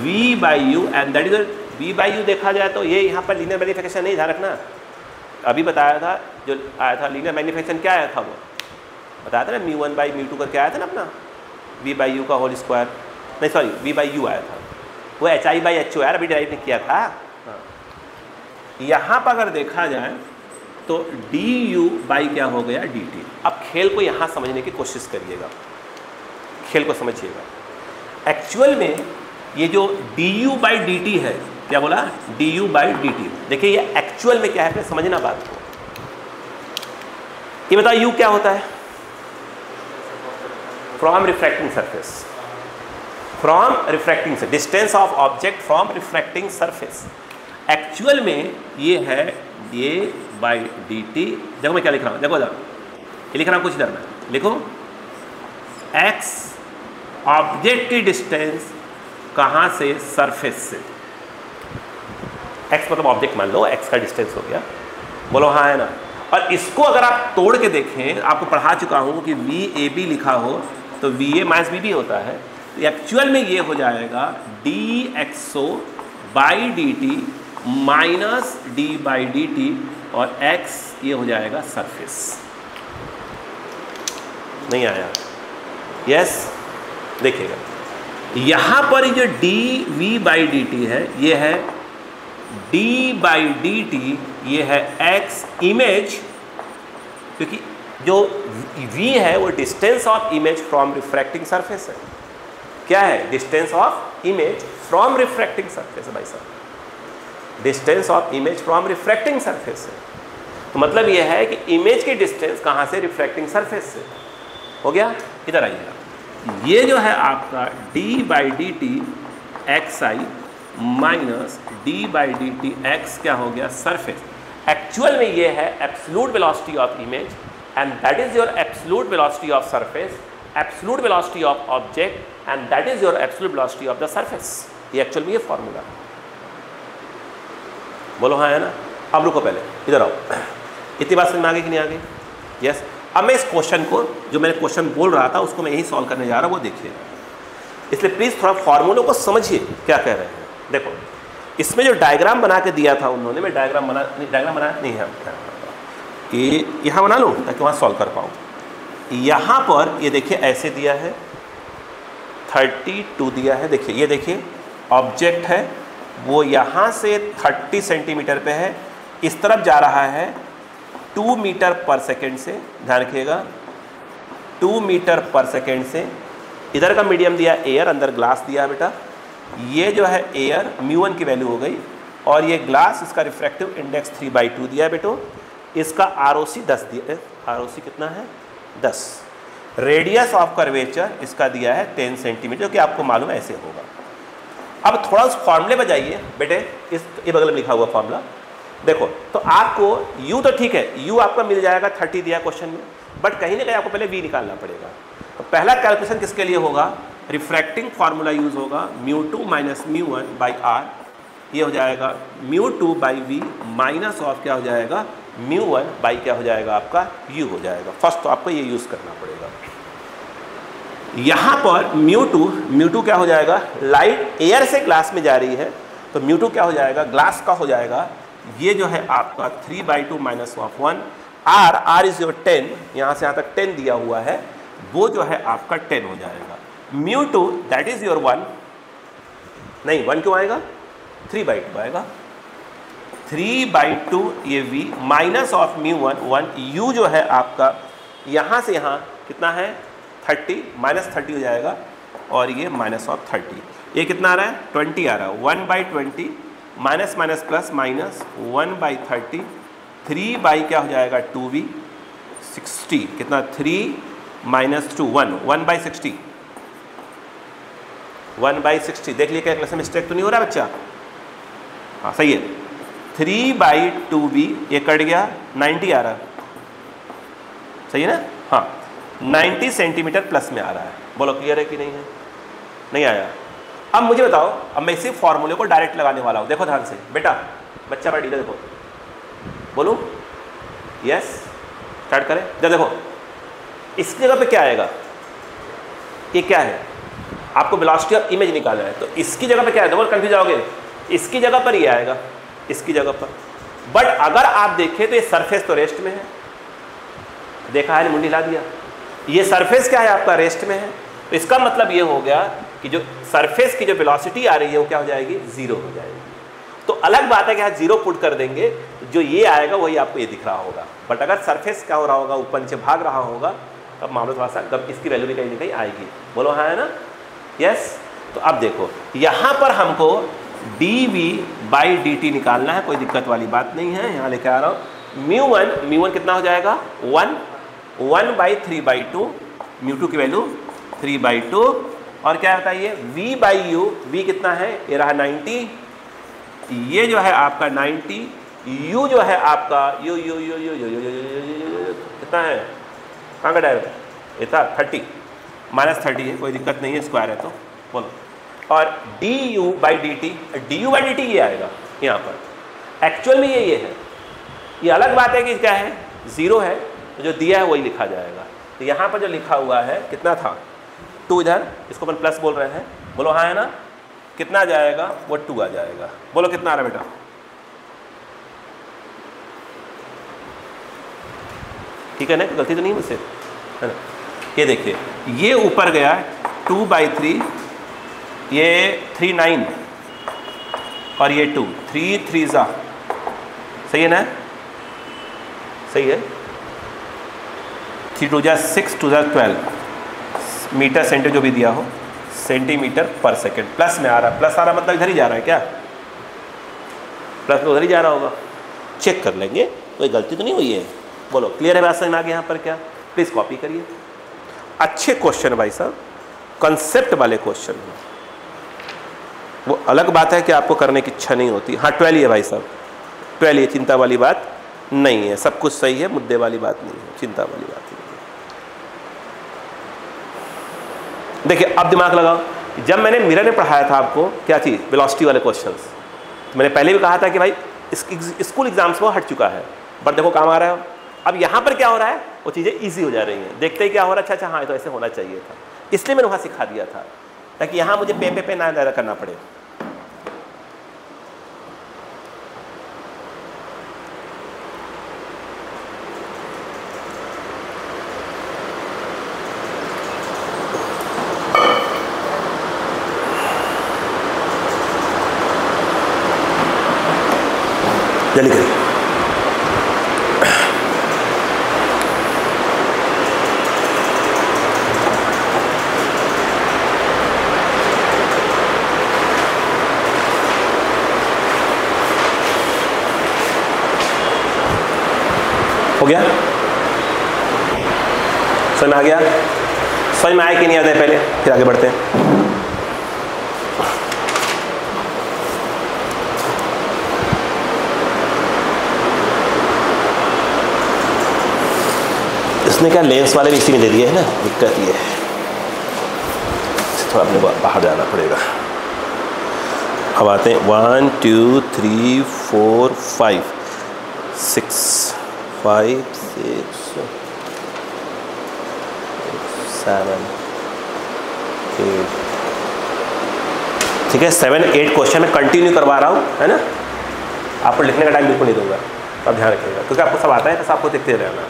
v/u and that is v/u। देखा जाए तो ये यहाँ पर लीनियर मैग्निफिकेशन नहीं, ध्यान रखना। अभी बताया था, जो आया था लीनियर मैग्निफिकेशन क्या आया था, वो बताया था ना, μ1/μ2 करके आया था ना अपना, v/u का होल स्क्वायर, नहीं सॉरी v/u आया था, वो hi/ho यार, अभी ड्राइव नहीं किया था। हाँ। यहाँ पर अगर देखा जाए तो du/ क्या हो गया dt। अब खेल को यहाँ समझने की कोशिश करिएगा, खेल को समझिएगा। एक्चुअल में ये जो du/dt है, क्या बोला? du/dt। देखिए ये एक्चुअल में क्या है, समझना बात को। ये बताओ u क्या होता है? From refracting surface, from refracting से distance of object from refracting surface. Actual में ये है a/dt। देखो मैं क्या लिख रहा हूँ, देखो इधर ये लिख रहा हूँ, कुछ इधर में लिखो, x ऑब्जेक्ट की डिस्टेंस कहाँ से? सरफेस से। x मतलब ऑब्जेक्ट मान लो, x का डिस्टेंस हो गया। बोलो हाँ है ना। और इसको अगर आप तोड़ के देखें, आपको पढ़ा चुका हूँ कि VAB लिखा हो तो VA - VB होता है। तो एक्चुअल में ये हो जाएगा dxo/dt माइनस d/dt और x ये हो जाएगा सरफेस। नहीं आया? यस। देखिएगा यहाँ पर जो dv/dt है, ये है d/dt, ये है x इमेज, क्योंकि जो v है वो distance of image from refracting surface है। क्या है? Distance of image from refracting surface है भाई साहब, distance of image from refracting surface है। तो मतलब ये है कि इमेज की डिस्टेंस कहाँ से? रिफ्रैक्टिंग सरफेस से। हो गया? इधर आइएगा, ये जो है आपका d/dt xi minus d/dt x क्या हो गया? सरफेस। एक्चुअल में ये है absolute velocity of image and that is your absolute velocity of surface, absolute velocity of object and that is your absolute velocity of the surface. ये एक्चुअल में ये फॉर्मूला है। बोलो हाँ है ना। अब रुको, पहले इधर आओ, इतनी बात समझ में आ गई कि नहीं आ गई? यस। अब मैं इस क्वेश्चन को, जो मैंने क्वेश्चन बोल रहा था, उसको मैं यही सॉल्व करने जा रहा हूँ, वो देखिए। इसलिए प्लीज़ थोड़ा फॉर्मूलों को समझिए क्या कह रहे हैं। देखो इसमें जो डायग्राम बना के दिया था उन्होंने, मैं डायग्राम बना नहीं है, ये यहाँ बना लूँ ताकि वहाँ सॉल्व कर पाऊँ। यहाँ पर ये देखिए ऐसे दिया है, 32 दिया है। देखिए ये देखिए ऑब्जेक्ट है, वो यहाँ से 30 सेंटीमीटर पे है, इस तरफ जा रहा है 2 मीटर पर सेकेंड से। ध्यान रखिएगा 2 मीटर पर सेकेंड से। इधर का मीडियम दिया एयर, अंदर ग्लास दिया बेटा। ये जो है एयर μ1 की वैल्यू हो गई, और ये ग्लास, इसका रिफ्रैक्टिव इंडेक्स 3/2 दिया है बेटो। इसका ROC 10 दिया है। ROC कितना है? 10। रेडियस ऑफ कर्वेचर इसका दिया है 10 सेंटीमीटर, जो कि आपको मालूम है ऐसे होगा। अब थोड़ा उस फॉर्मूले पर जाइए बेटे, इस ये बगल में लिखा हुआ फॉर्मूला देखो। तो आपको u तो ठीक है, u आपका मिल जाएगा, 30 दिया क्वेश्चन में, बट कहीं ना कहीं आपको पहले v निकालना पड़ेगा। तो पहला कैलकुलेशन किसके लिए होगा? रिफ्रैक्टिंग फार्मूला यूज होगा, μ2 - μ1/r। ये हो जाएगा μ2 बाई वी माइनस ऑफ क्या हो जाएगा μ1 बाई क्या हो जाएगा आपका u हो जाएगा। फर्स्ट तो आपको ये यूज़ करना पड़ेगा। यहाँ पर μ2 क्या हो जाएगा, लाइट एयर से ग्लास में जा रही है तो μ2 क्या हो जाएगा, ग्लास का हो जाएगा, ये जो है आपका 3/2 minus of 1 r is your 10, यहाँ से यहाँ तक 10 दिया हुआ है, वो जो है आपका 10 हो जाएगा। μ2 दैट इज योर 1, नहीं 1 क्यों आएगा, 3/2 आएगा, 3/2 ये v माइनस ऑफ μ1 1 u जो है आपका यहाँ से यहाँ कितना है 30 माइनस 30 हो जाएगा और ये माइनस ऑफ 30, ये कितना आ रहा है 20 आ रहा है, 1/20 minus minus plus minus 1/30, 3 by क्या हो जाएगा 2v 60, कितना 3 माइनस 2 1/60, 1/60 देख लिया कैलकुलेशन मिस्टेक तो नहीं हो रहा बच्चा, हाँ सही है, 3/2v ये कट गया 90 आ रहा है, सही है ना, हाँ 90 सेंटीमीटर प्लस में आ रहा है। बोलो क्लियर है कि नहीं है, नहीं आया। अब मुझे बताओ, अब मैं इसी फॉर्मूले को डायरेक्ट लगाने वाला हूँ, देखो ध्यान से बेटा, बच्चा बड़ा डीलर देखो, बोलूँ यस स्टार्ट करें, जब देखो इसकी जगह पे क्या आएगा, ये क्या है, आपको वेलोसिटी ऑफ इमेज निकालना है, तो इसकी जगह पे क्या है, देखो कंफ्यूज आओगे, इसकी जगह पर ये आएगा, इसकी जगह पर, बट अगर आप देखें तो ये सरफेस तो रेस्ट में है, देखा है मुंडी ला दिया, ये सरफेस क्या है आपका रेस्ट में है, तो इसका मतलब ये हो गया कि जो सरफेस की जो वेलोसिटी आ रही है वो क्या हो जाएगी, जीरो हो जाएगी। तो अलग बात है कि यहाँ जीरो पुट कर देंगे, जो ये आएगा वही आपको ये दिख रहा होगा, बट अगर सरफेस क्या हो रहा होगा, ऊपर नीचे भाग रहा होगा, तब मामला थोड़ा सा तब इसकी वैल्यू भी कहीं ना कहीं आएगी। बोलो हाँ है ना, यस। तो अब देखो यहाँ पर हमको dv/dt निकालना है, कोई दिक्कत वाली बात नहीं है, यहाँ लेके आ रहा हूँ। μ1 कितना हो जाएगा 1/3/2, μ2 की वैल्यू 3/2, और क्या होता है ये v/u, v कितना है, ये रहा 90, ये जो है आपका 90, u जो है आपका यू कितना है, कहाँ का डायरेक्ट, ये था 30 माइनस 30 है, कोई दिक्कत नहीं है, स्क्वायर है तो बोलो, और du/dt, du/dt ये आएगा यहाँ पर, एक्चुअल में ये है, ये अलग बात है कि क्या है, जीरो है, तो जो दिया है वही लिखा जाएगा। तो यहाँ पर जो लिखा हुआ है कितना था 2, इधर इसको अपन प्लस बोल रहे हैं, बोलो हाँ है ना, कितना आ जाएगा वो 2 आ जाएगा। बोलो कितना आ रहा है बेटा, ठीक है ना, गलती तो नहीं मुझसे, है ना। ये देखिए ये ऊपर गया 2/3, ये 3/9 और ये 2, 3 3 सही है ना, सही है, 3 2 6 2 12 मीटर सेंटीमीटर जो भी दिया हो, सेंटीमीटर पर सेकेंड, प्लस में आ रहा है, प्लस आ रहा मतलब इधर ही जा रहा है क्या, प्लस में उधर ही जा रहा होगा, चेक कर लेंगे, कोई गलती तो नहीं हुई है। बोलो क्लियर है, बात समझ में आ गया यहाँ पर क्या, प्लीज़ कॉपी करिए। अच्छे क्वेश्चन भाई साहब, कंसेप्ट वाले क्वेश्चन हैं, वो अलग बात है कि आपको करने की इच्छा नहीं होती। हाँ 12 है भाई साहब, 12 है, चिंता वाली बात नहीं है, सब कुछ सही है, मुद्दे वाली बात नहीं है, चिंता वाली बात नहीं है। देखिए अब दिमाग लगाओ, जब मैंने मिरर में पढ़ाया था आपको क्या चीज़, वेलोसिटी वाले क्वेश्चंस, तो मैंने पहले भी कहा था कि भाई स्कूल एग्जाम्स में हट चुका है, बट देखो काम आ रहा है। अब यहाँ पर क्या हो रहा है, वो चीज़ें ईजी हो जा रही हैं, देखते ही क्या हो रहा है, अच्छा हाँ तो ऐसे होना चाहिए था, इसलिए मैंने वहाँ सिखा दिया था, ताकि यहाँ मुझे पे ना ज़्यादा करना पड़े। जल्दी करिए, हो गया, समझ में आ गया, समझ में आया कि नहीं आता है, पहले फिर आगे बढ़ते हैं। इसने क्या लेंस वाले भी इसी में दे दिए है ना, दिक्कत ये है, थोड़ा अपने बाहर जाना पड़ेगा। अब आते हैं 1 2 3 4 5 6 5 6 7 8। ठीक है, 7 8 क्वेश्चन में कंटिन्यू करवा रहा हूँ, है ना। आपको लिखने का टाइम बिल्कुल नहीं दूंगा, आप ध्यान रखिएगा, क्योंकि आपको सब आता है, बस आपको देखते रहना।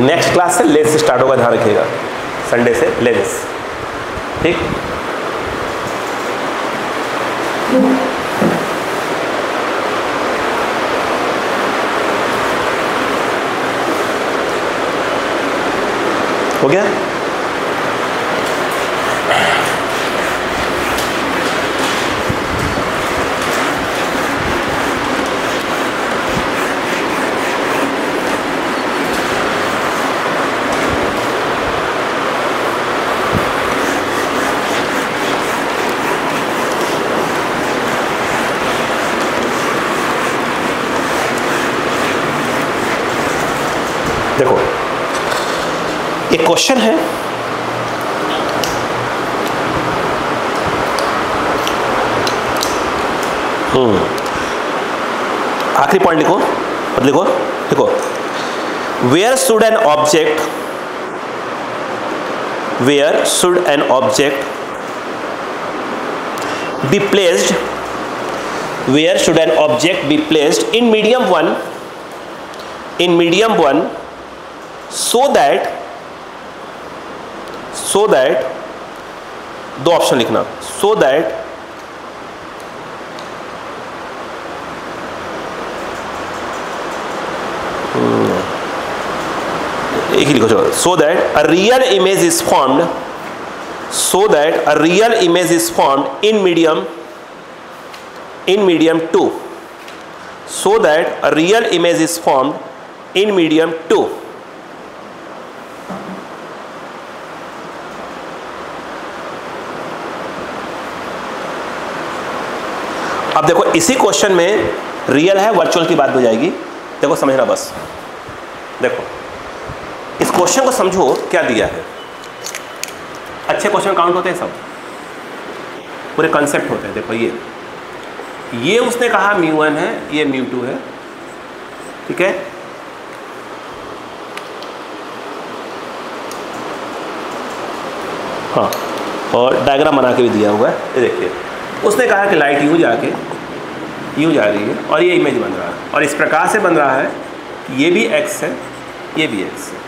नेक्स्ट क्लास से लेंस स्टार्ट होगा, ध्यान रखिएगा, संडे से लेंस। ठीक, हो गया। देखो, एक क्वेश्चन है, आखिरी पॉइंट लिखो, लिखो लिखो, where should an object, where should an object be placed, where should an object be placed in medium 1, in medium 1 so that दो ऑप्शन लिखना, so that एक ही लिखो, चलो, so that a real image is formed, so that a real image is formed in medium 2, so that a real image is formed in medium 2। अब देखो, इसी क्वेश्चन में रियल है वर्चुअल की बात हो जाएगी। देखो समझना बस, देखो इस क्वेश्चन को समझो, क्या दिया है। अच्छे क्वेश्चन काउंट होते हैं, सब पूरे कंसेप्ट होते हैं। देखो ये उसने कहा μ1 है, ये μ2 है, ठीक है। हाँ, और डायग्राम बना के भी दिया हुआ है, ये देखिए। उसने कहा कि लाइट यूँ जाके यूँ जा रही है और ये इमेज बन रहा है, और इस प्रकार से बन रहा है कि ये भी x है, ये भी x है।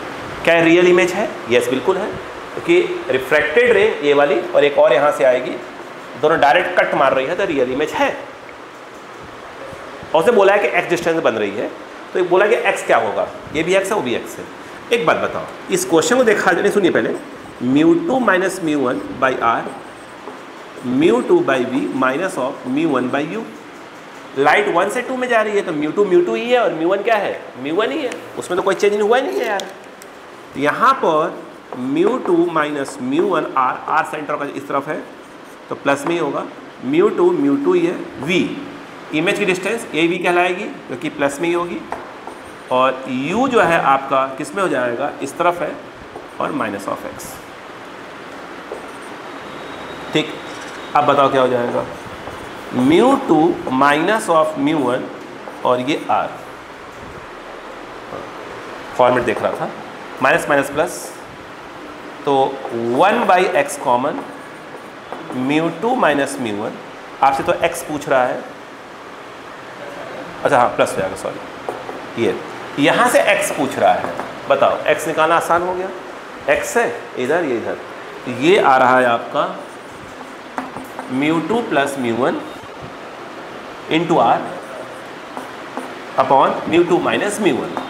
क्या रियल इमेज है? यस, बिल्कुल है, क्योंकि रिफ्रैक्टेड रे ये वाली और एक और यहाँ से आएगी, दोनों डायरेक्ट कट मार रही है, तो रियल इमेज है। और उसने बोला है कि x डिस्टेंस बन रही है, तो बोला कि x क्या होगा, ये भी x है, वो भी x है। एक बात बताओ, इस क्वेश्चन को देखा नहीं, सुनिए पहले, μ2 minus μ1 by R, μ2 by v minus of μ1 by u। Light 1 से 2 में जा रही है, तो μ2 ही है और μ1 क्या है, μ1 ही है, उसमें तो कोई चेंज हुआ ही नहीं है यार। यहाँ पर μ2 माइनस μ1, आर सेंटर का इस तरफ है, तो प्लस में ही होगा, μ2 ही है, v इमेज की डिस्टेंस ये v कहलाएगी, क्योंकि प्लस में ही होगी, और u जो है आपका किस में हो जाएगा, इस तरफ है, और माइनस ऑफ x। ठीक, अब बताओ क्या हो जाएगा, μ2 माइनस ऑफ μ1, और ये r, फॉर्मेट देख रहा था, माइनस माइनस प्लस, तो 1 बाई एक्स कॉमन, μ2 माइनस μ1, आपसे तो x पूछ रहा है, अच्छा हाँ प्लस हो जाएगा, सॉरी, ये यहाँ से x पूछ रहा है, बताओ x निकालना आसान हो गया, x है इधर, ये इधर, ये आ रहा है आपका μ2 plus μ1 into r upon μ2 minus μ1।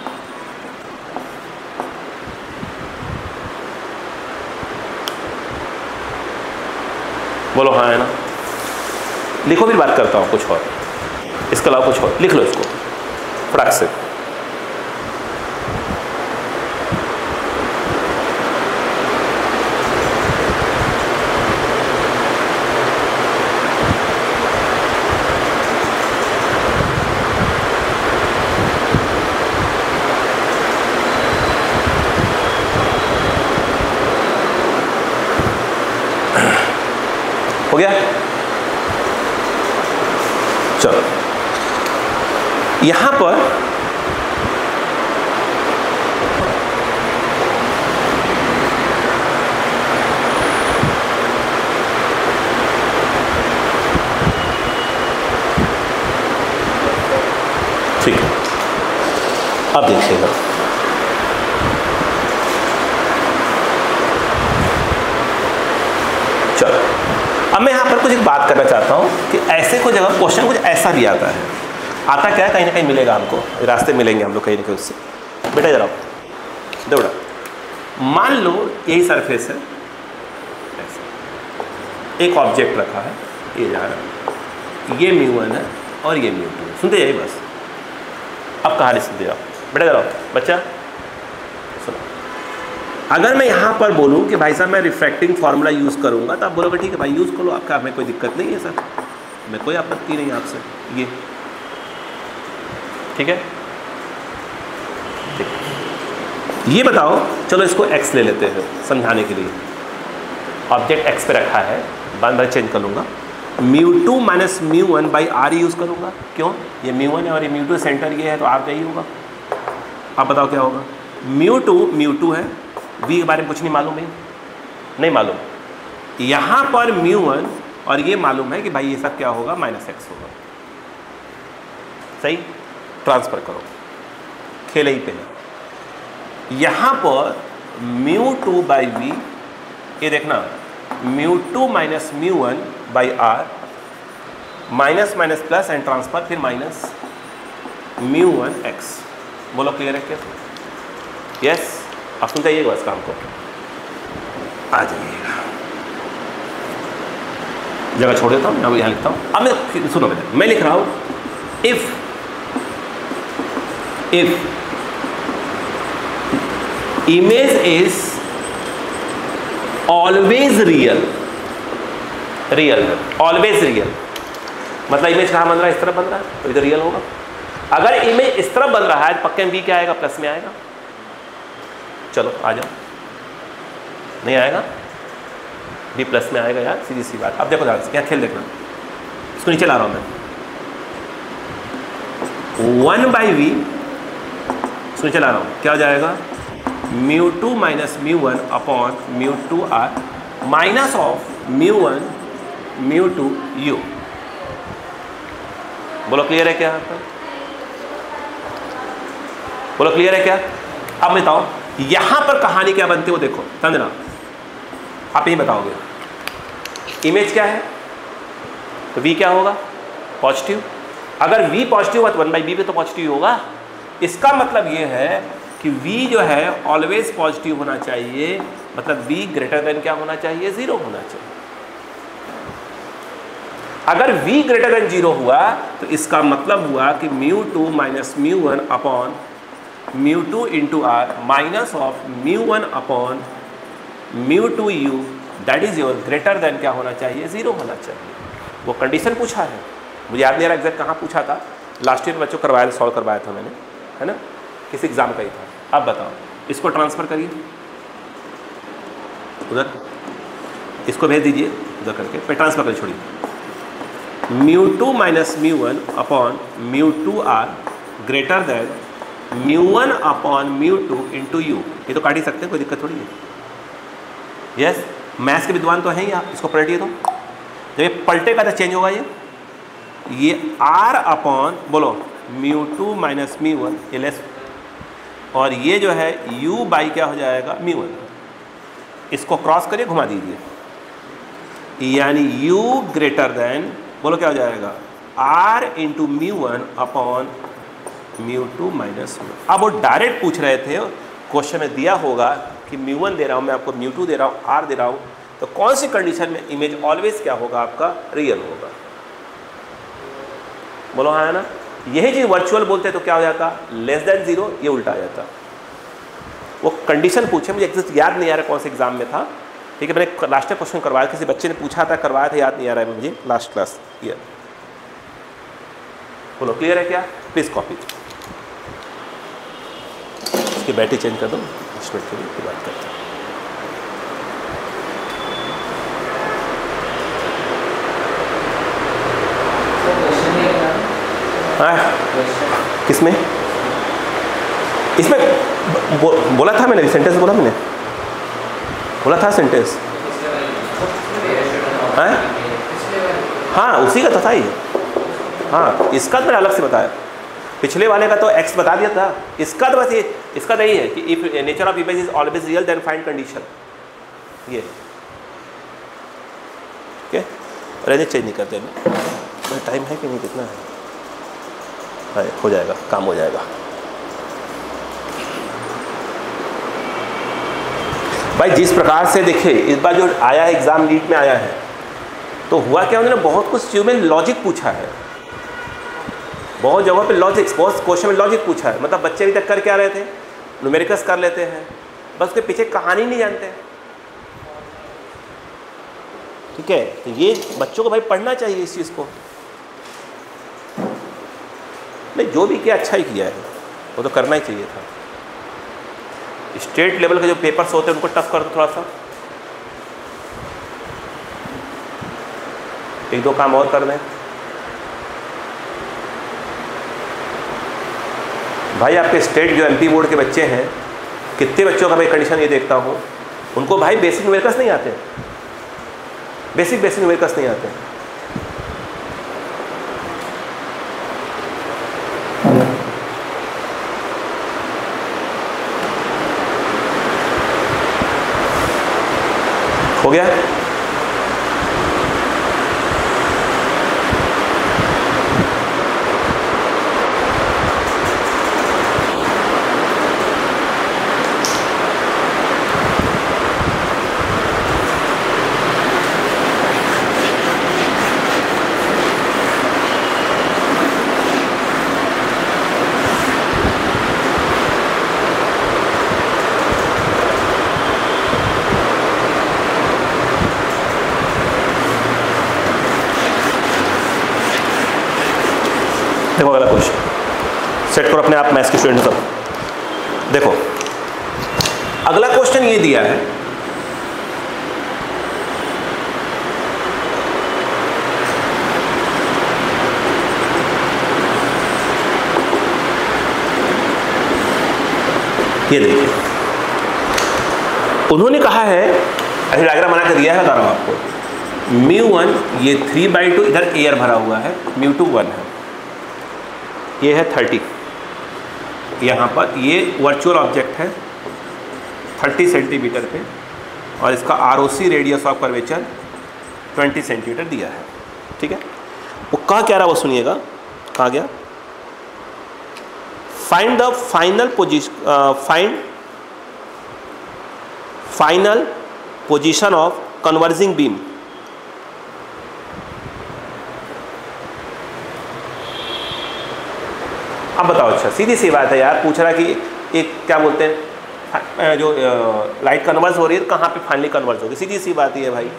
बोलो हाँ है ना। लिखो, फिर बात करता हूँ कुछ और, इसके अलावा कुछ और लिख लो इसको फटाक से। हो गया? चलो यहां पर ठीक है, अब देखिएगा चलो अब मैं यहां पर कुछ एक बात करना चाहता हूं कि ऐसे कोई जगह क्वेश्चन कुछ ऐसा भी आता है। आता क्या है, कहीं ना कहीं मिलेगा हमको, रास्ते मिलेंगे हम लोग कहीं ना कहीं उससे। बेटा जरा दौड़ा, मान लो यही सरफेस है, एक ऑब्जेक्ट रखा है, ये जा रहा है, ये μ1 है और ये μ2 है। सुनते जाइए बस, अब कहानी सुनते जाओ। बेटा जरा बच्चा सुनो, अगर मैं यहाँ पर बोलूँ कि भाई साहब मैं रिफ्रैक्टिंग फार्मूला यूज़ करूँगा तो आप बोलोगे ठीक है भाई यूज़ करो, आपका हमें कोई दिक्कत नहीं है सर, मैं कोई आपत्ति नहीं आपसे, ये ठीक है। ये बताओ, चलो इसको x ले लेते हैं समझाने के लिए। ऑब्जेक्ट x पे रखा है, बाद में चेंज कर लूँगा, μ2 माइनस μ1 बाई r यूज़ करूँगा। क्यों? ये μ1 है और ये μ2 सेंटर ये है तो r का ही होगा। अब बताओ क्या होगा? μ2 है, v के बारे में कुछ नहीं मालूम है, नहीं मालूम। यहाँ पर μ1 और ये मालूम है कि भाई ये सब क्या होगा, -x होगा। सही, ट्रांसफर करो, खेल ही पे। यहाँ पर μ2 बाई v, ये देखना μ2 minus μ1 by r, minus minus plus and transfer, फिर माइनस μ1x। बोलो क्लियर है क्या? यस, आप सुन जाइएगा बस काम को, आ जाइएगा। जगह छोड़ देता हूँ, मैं यहाँ लिखता हूँ। अब मैं सुनो, मैं लिख रहा हूँ if image is always real है, always real, मतलब इमेज कहाँ बन रहा है, इस तरफ बन रहा है तो इधर रियल होगा। अगर इमेज इस तरफ बन रहा है तो पक्के में भी क्या आएगा, प्लस में आएगा। चलो आ जाओ, नहीं आएगा, भी प्लस में आएगा यार, सीधी सी बात। अब देखो ध्यान से, क्या खेल देखना, इसको नीचे ला रहा हूँ मैं, 1 बाई वी इसको नीचे ला रहा हूँ, क्या हो जाएगा, μ2 minus μ1 upon μ2r minus of μ1 μ2 u। बोलो क्लियर है क्या? बोलो क्लियर है क्या? अब बताओ यहां पर कहानी क्या बनती है वो देखो, समझना। आप यही बताओगे इमेज क्या है तो v क्या होगा, पॉजिटिव। अगर v पॉजिटिव हुआ तो 1/b भी तो पॉजिटिव होगा। इसका मतलब ये है कि v जो है ऑलवेज पॉजिटिव होना चाहिए, मतलब v ग्रेटर देन क्या होना चाहिए, 0 होना चाहिए। अगर v ग्रेटर देन 0 हुआ तो इसका मतलब हुआ कि μ2 minus μ1 upon μ2 into r minus of μ1 upon μ2 u, that is your greater than क्या होना चाहिए, 0 होना चाहिए। वो कंडीशन पूछा है, मुझे याद नहीं आ रहा एग्जैक्ट कहाँ पूछा था, लास्ट ईयर बच्चों करवाया, सॉल्व करवाया था मैंने, है ना, किसी एग्जाम का ही था। अब बताओ, इसको ट्रांसफर करिए उधर, इसको भेज दीजिए उधर करके, फिर ट्रांसफर कर छोड़िए। μ2 minus μ1 upon μ2r greater than μ1 upon μ2 into u. ये तो काट ही सकते हैं, कोई दिक्कत थोड़ी है। यस, मैथ्स के विद्वान तो हैं ही आप, इसको पलटिए तो, जब ये पलटेगा तो चेंज होगा। ये r अपॉन बोलो μ2 माइनस μ1 ये लेस, और ये जो है u बाई क्या हो जाएगा, μ1। इसको क्रॉस करिए, घुमा दीजिए, यानी u ग्रेटर देन बोलो क्या हो जाएगा, r इंटू μ1 अपॉन μ2 माइनस μ। अब वो डायरेक्ट पूछ रहे थे, क्वेश्चन में दिया होगा कि μ1 दे रहा हूँ मैं आपको, μ2 दे रहा हूँ, r दे रहा हूँ, तो कौन सी कंडीशन में इमेज ऑलवेज क्या होगा आपका, रियल होगा। बोलो हाँ है ना। यही चीज वर्चुअल बोलते तो क्या हो जाता, लेस देन 0, ये उल्टा आ जाता। वो कंडीशन पूछे, मुझे एग्जैक्ट याद नहीं आ रहा कौन से एग्जाम में था, ठीक है, मैंने लास्ट टाइम क्वेश्चन करवाया, किसी बच्चे ने पूछा था, करवाया था, याद नहीं आ रहा है मुझे, लास्ट क्लास ईयर। बोलो क्लियर है क्या? प्लीज कॉपी, इसकी बैटरी चेंज कर दो, मिनट के लिए बात करते हैं। हाँ किसमें? इसमें बोला था मैंने, सेंटेंस बोला मैंने, बोला था सेंटेंस। हाँ उसी का था ही। हाँ इसका तो मैंने अलग से बताया, पिछले वाले का तो एक्स बता दिया था, इसका तो बस ये, इसका तो यही है कि if nature of image is always real then find condition, ये ओके। रहने चेंज नहीं करते ना, टाइम है कि नहीं, कितना है, हो जाएगा, काम हो जाएगा भाई। जिस प्रकार से देखिए इस बार जो आया है एग्जाम नीट में आया है, तो हुआ क्या, उन्होंने बहुत कुछ चीज़ों में लॉजिक पूछा है, बहुत जगहों पे लॉजिक, बहुत क्वेश्चन में लॉजिक पूछा है। मतलब बच्चे अभी तक कर क्या रहे थे, न्यूमेरिकल्स कर लेते हैं, बस उसके पीछे कहानी नहीं जानते हैं, ठीक है। तो ये बच्चों को भाई पढ़ना चाहिए इस चीज़ को। नहीं जो भी किया अच्छा ही किया है, वो तो करना ही चाहिए था। स्टेट लेवल के जो पेपर्स होते हैं उनको टफ कर दो थोड़ा सा, एक दो काम और कर दें भाई। आपके स्टेट जो एमपी बोर्ड के बच्चे हैं, कितने बच्चों का मैं कंडीशन ये देखता हूँ, उनको भाई बेसिक न्यूमेरिकल्स नहीं आते, बेसिक न्यूमेरिकल्स नहीं आते। हो गया? देखो अगला क्वेश्चन सेट करो अपने आप, मैथ्स के स्टूडेंट सब। देखो अगला क्वेश्चन ये दिया है, ये देखिए उन्होंने कहा है, ऐसे डायग्राम बना कर दिया है, बता रहा हूं आपको। μ1 ये 3/2, इधर एयर भरा हुआ है, μ2 1 है, ये है 30, यहाँ पर ये वर्चुअल ऑब्जेक्ट है 30 सेंटीमीटर पे, और इसका ROC radius of curvature 20 centimetre दिया है, ठीक है। वो कहा क्या रहा वो सुनिएगा, कहा गया find the final position of converging beam. अब बताओ, अच्छा सीधी सी बात है यार, पूछ रहा कि एक क्या बोलते हैं जो लाइट कन्वर्ज हो रही है कहाँ पे फाइनली कन्वर्ज होगी, सीधी सी बात ही है भाई,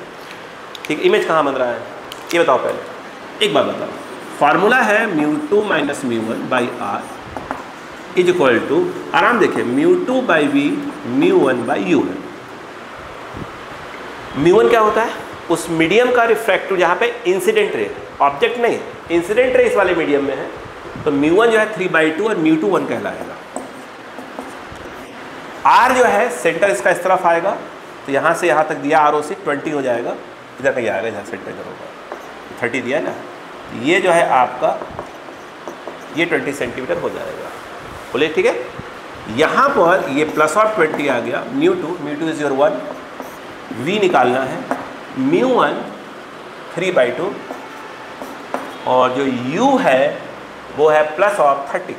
ठीक। इमेज कहाँ बन रहा है ये बताओ पहले, एक बार बताओ। फार्मूला है μ2 - μ1/r इज इक्वल टू, आराम देखिए, μ2/v μ1/u है। μ1 क्या होता है, उस मीडियम का रिफ्रैक्टिव जहाँ पे इंसिडेंट रे, ऑब्जेक्ट नहीं, इंसिडेंट रे इस वाले मीडियम में है, तो μ1 जो है 3/2 और μ2 1 कहलाएगा। r जो है सेंटर इसका इस तरफ आएगा, तो यहाँ से यहाँ तक दिया ROC 20 हो जाएगा, इधर कहीं आएगा, यहाँ सेंटर इधर होगा, 30 दिया है ना, ये जो है आपका ये 20 सेंटीमीटर हो जाएगा, बोले ठीक है। यहाँ पर ये प्लस ऑफ 20 आ गया, μ2 इज योर 1, v निकालना है, μ1 3/2 और जो u है वो है प्लस ऑफ 30,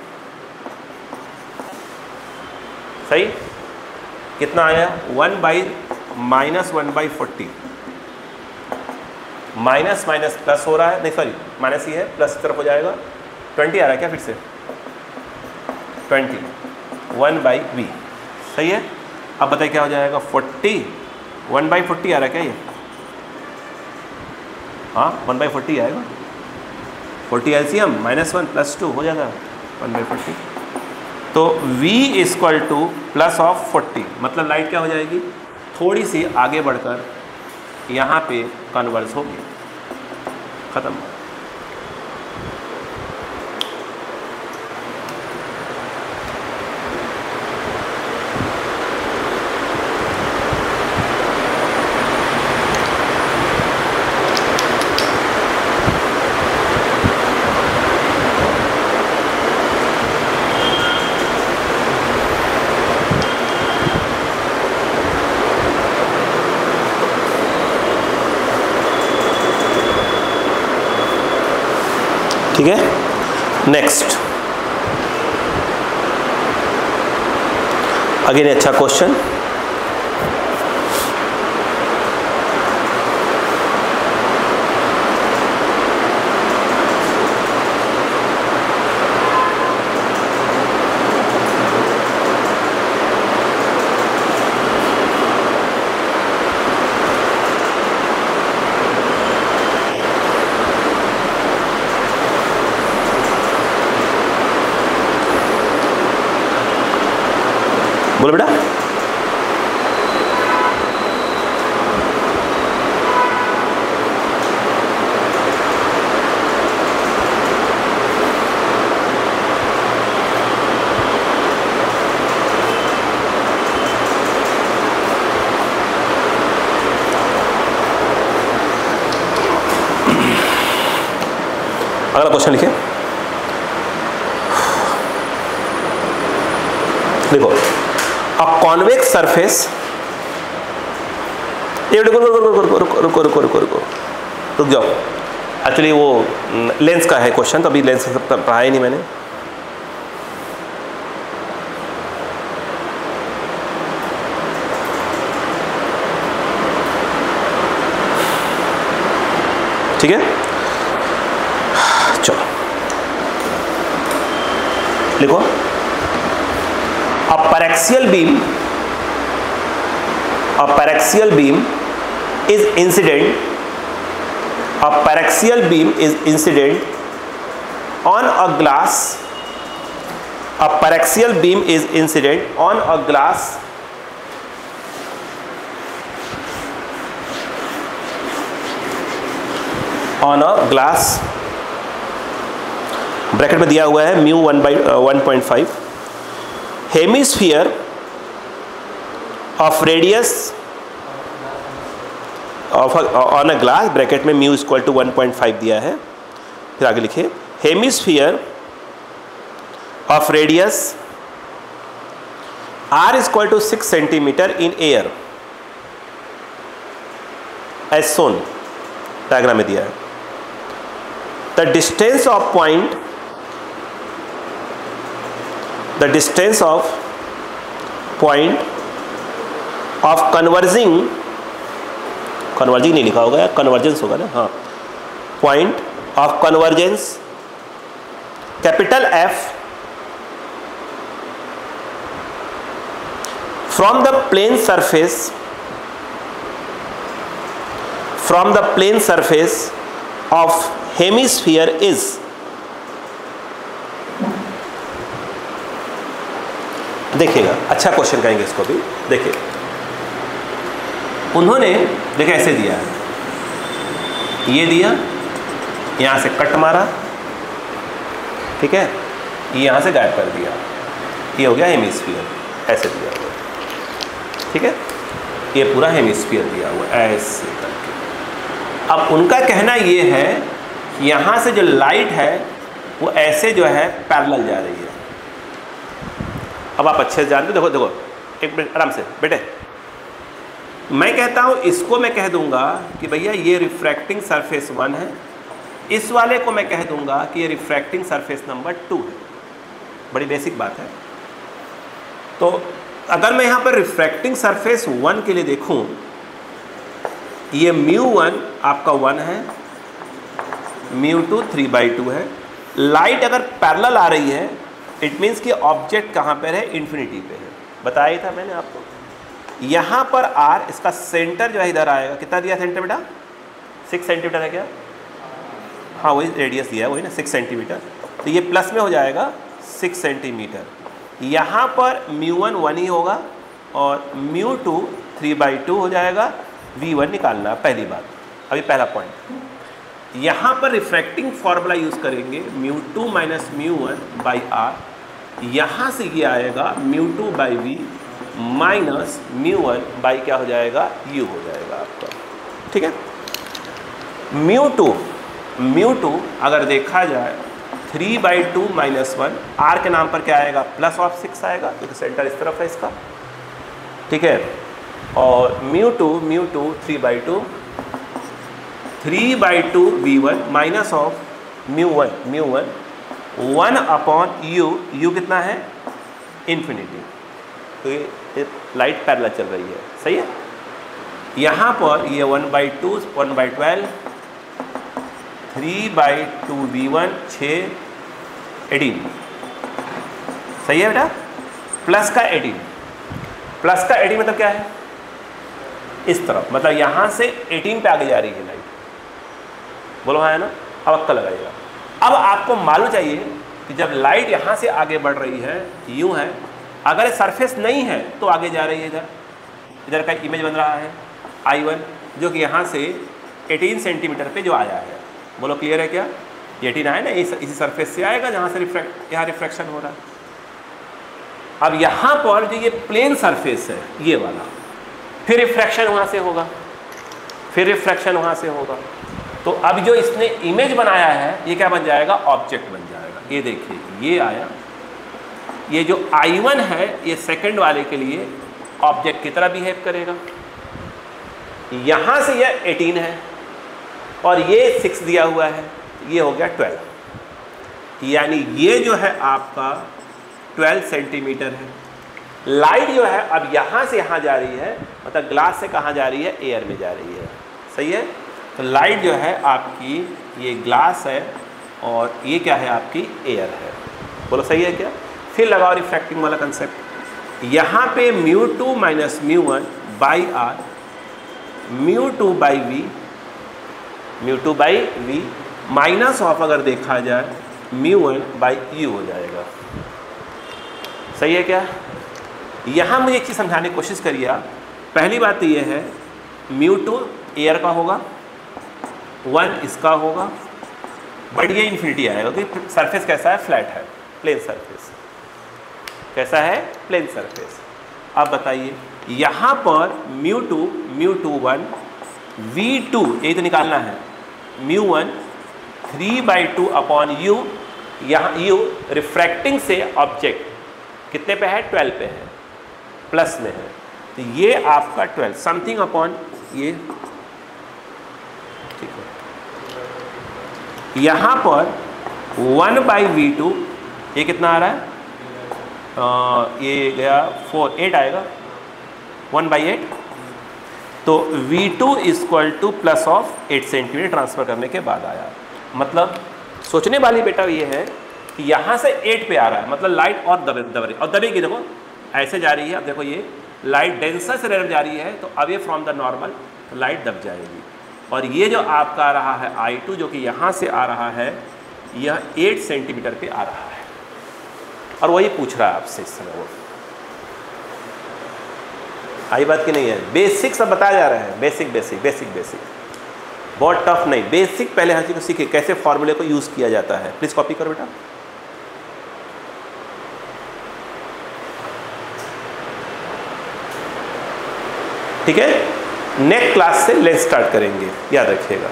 सही। कितना आया, 1/-1/40, माइनस माइनस प्लस हो रहा है, नहीं सॉरी माइनस ही है, प्लस तरफ हो जाएगा, 20 आ रहा है क्या, फिर से 20 1/v, सही है। अब बताइए क्या हो जाएगा, 40 1/40 आ रहा है क्या ये, हाँ 1/40 आएगा, 40 LCM -1 + 2 हो जाएगा 1/40, तो v = प्लस ऑफ 40, मतलब लाइट क्या हो जाएगी, थोड़ी सी आगे बढ़कर यहाँ पे कन्वर्ज होगी, ख़त्म। ठीक है, नेक्स्ट अगेन अच्छा क्वेश्चन। बोलो बेटा। अगला क्वेश्चन लिखिए। देखो, a convex surface, ये रुको रुको रुको रुको रुको रुको रुको रुको रुको रुक जाओ। एक्चुअली वो लेंस का है क्वेश्चन, तो अभी लेंस पढ़ाया नहीं मैंने। ठीक है, चलो लिखो। A paraxial beam is incident. A paraxial beam is incident on a glass. A paraxial beam is incident on a glass bracket में दिया हुआ है mu 1/1.5 hemisphere of radius on a glass, bracket में म्यू इक्वल टू 1.5 दिया है। फिर आगे लिखिए, hemisphere of radius r equal to 6 centimetre in air as shown, diagram में दिया है। The distance of point, the distance of point of converging नहीं लिखा होगा या convergence होगा ना, हाँ, point of convergence capital F from the plane surface of hemisphere is, देखिएगा अच्छा क्वेश्चन कहेंगे इसको भी। देखिए, उन्होंने देखिए ऐसे दिया है, ये दिया, यहाँ से कट मारा, ठीक है, ये यहाँ से गायब कर दिया, ये हो गया हेमिस्फीयर, ऐसे दिया हुआ, ठीक है, ये पूरा हेमिस्फीयर दिया हुआ ऐसे करके। अब उनका कहना ये है यहाँ से जो लाइट है वो ऐसे जो है पैरेलल जा रही है। अब आप अच्छे से जानते, देखो देखो एक मिनट आराम से बेटे, मैं कहता हूँ इसको मैं कह दूंगा कि भैया ये रिफ्रैक्टिंग सरफेस 1 है, इस वाले को मैं कह दूंगा कि ये रिफ्रैक्टिंग सरफेस नंबर 2 है। बड़ी बेसिक बात है। तो अगर मैं यहाँ पर रिफ्रैक्टिंग सरफेस 1 के लिए देखूँ, ये μ1 आपका 1 है, μ2 3/2 है। लाइट अगर पैरेलल आ रही है इट मीन्स कि ऑब्जेक्ट कहाँ पर है, इन्फिनिटी पे है, बताया था मैंने आपको। यहाँ पर R, इसका सेंटर जो है इधर आएगा, कितना दिया सेंटर बेटा, 6 सेंटीमीटर है क्या, हाँ वही रेडियस दिया है, वही ना 6 सेंटीमीटर, तो ये प्लस में हो जाएगा 6 सेंटीमीटर। यहाँ पर μ1 1 ही होगा और μ2 3/2 हो जाएगा। V1 निकालना पहली बात, अभी पहला पॉइंट। यहाँ पर रिफ्रैक्टिंग फार्मूला यूज़ करेंगे μ2 - μ1/r, यहाँ से ये आएगा μ2/v माइनस μ1 क्या हो जाएगा, u हो जाएगा आपका, ठीक है। μ2 अगर देखा जाए 3/2 - 1, r के नाम पर क्या आएगा, +6 आएगा, क्योंकि सेंटर इस तरफ है इसका, ठीक है। और μ2 3/2 3/2 v1 minus of mu one 1 upon you कितना है इन्फिनिटी। तो ये लाइट पैरेलल चल रही है, सही है। यहाँ पर ये 1/2 1/12 3/2 V1 6 18, सही है बेटा। प्लस का 18 मतलब क्या है, इस तरफ, मतलब यहाँ से 18 पे आगे जा रही है लाइट, बोलो हाँ है ना। अब अक्का लगाइएगा। अब आपको मालूम चाहिए कि जब लाइट यहाँ से आगे बढ़ रही है, यूँ है, अगर सरफेस नहीं है तो आगे जा रही है, इधर का इमेज बन रहा है I1 जो कि यहाँ से 18 सेंटीमीटर पे जो आया है, बोलो क्लियर है क्या। ये 18 आया ना, इसी सरफेस से आएगा जहाँ से यहाँ रिफ्रैक्शन हो रहा है। अब यहाँ पर जो ये प्लेन सरफेस है ये वाला, फिर रिफ्रैक्शन वहाँ से होगा, फिर रिफ्रैक्शन वहाँ से होगा। तो अब जो इसने इमेज बनाया है ये क्या बन जाएगा, ऑब्जेक्ट बन जाएगा। ये देखिए ये आया, ये जो I1 है ये सेकंड वाले के लिए ऑब्जेक्ट की तरह बिहेव करेगा। यहाँ से ये 18 है और ये 6 दिया हुआ है, ये हो गया 12, यानी ये जो है आपका 12 सेंटीमीटर है। लाइट जो है अब यहाँ से यहाँ जा रही है, मतलब ग्लास से कहाँ जा रही है, एयर में जा रही है, सही है। तो लाइट जो है आपकी ये ग्लास है और ये क्या है आपकी एयर है, बोलो सही है क्या। फिर लगाओ रिफ्रैक्टिंग वाला कंसेप्ट। यहाँ पे μ2 minus μ1 by R, μ2 by V minus of अगर देखा जाए μ1 बाई यू हो जाएगा, सही है क्या। यहाँ मुझे एक चीज़ समझाने की कोशिश करिए आप। पहली बात तो ये है μ2 एयर का होगा, 1 इसका होगा, बट ये इन्फिनिटी आएगा क्योंकि सरफेस कैसा है, फ्लैट है, प्लेन सरफेस। कैसा है, प्लेन सरफेस। अब बताइए यहाँ पर μ2 1 V2 यही तो निकालना है, μ1 3/2 अपॉन यू, यहाँ यू रिफ्रैक्टिंग से ऑब्जेक्ट कितने पे है, 12 पे है, प्लस में है। तो ये आपका 12 समथिंग अपॉन ये, ठीक है। यहाँ पर 1/V2 ये कितना आ रहा है, ये गया 8 आएगा, 1/8। तो V2 equal two plus of 8 centimetre transfer करने के बाद आया। मतलब सोचने वाली बेटा ये है कि यहाँ से 8 पे आ रहा है, मतलब लाइट और दबेगी, देखो ऐसे जा रही है। अब देखो ये लाइट डेंसर से रेयर जा रही है, तो अब ये फ्रॉम द नॉर्मल लाइट दब जाएगी। और ये जो आपका आ रहा है I2 जो कि यहाँ से आ रहा है, यह 8 सेंटीमीटर पे आ रहा है, और वही पूछ रहा है आपसे इस समय। वो आई बात की नहीं है, बेसिक सब बताया जा रहा है, बेसिक बहुत टफ नहीं, बेसिक पहले हर चीज़ को सीखे, कैसे फॉर्मूले को यूज़ किया जाता है। प्लीज़ कॉपी करो बेटा। ठीक है, नेक्स्ट क्लास से लेट्स स्टार्ट करेंगे, याद रखिएगा।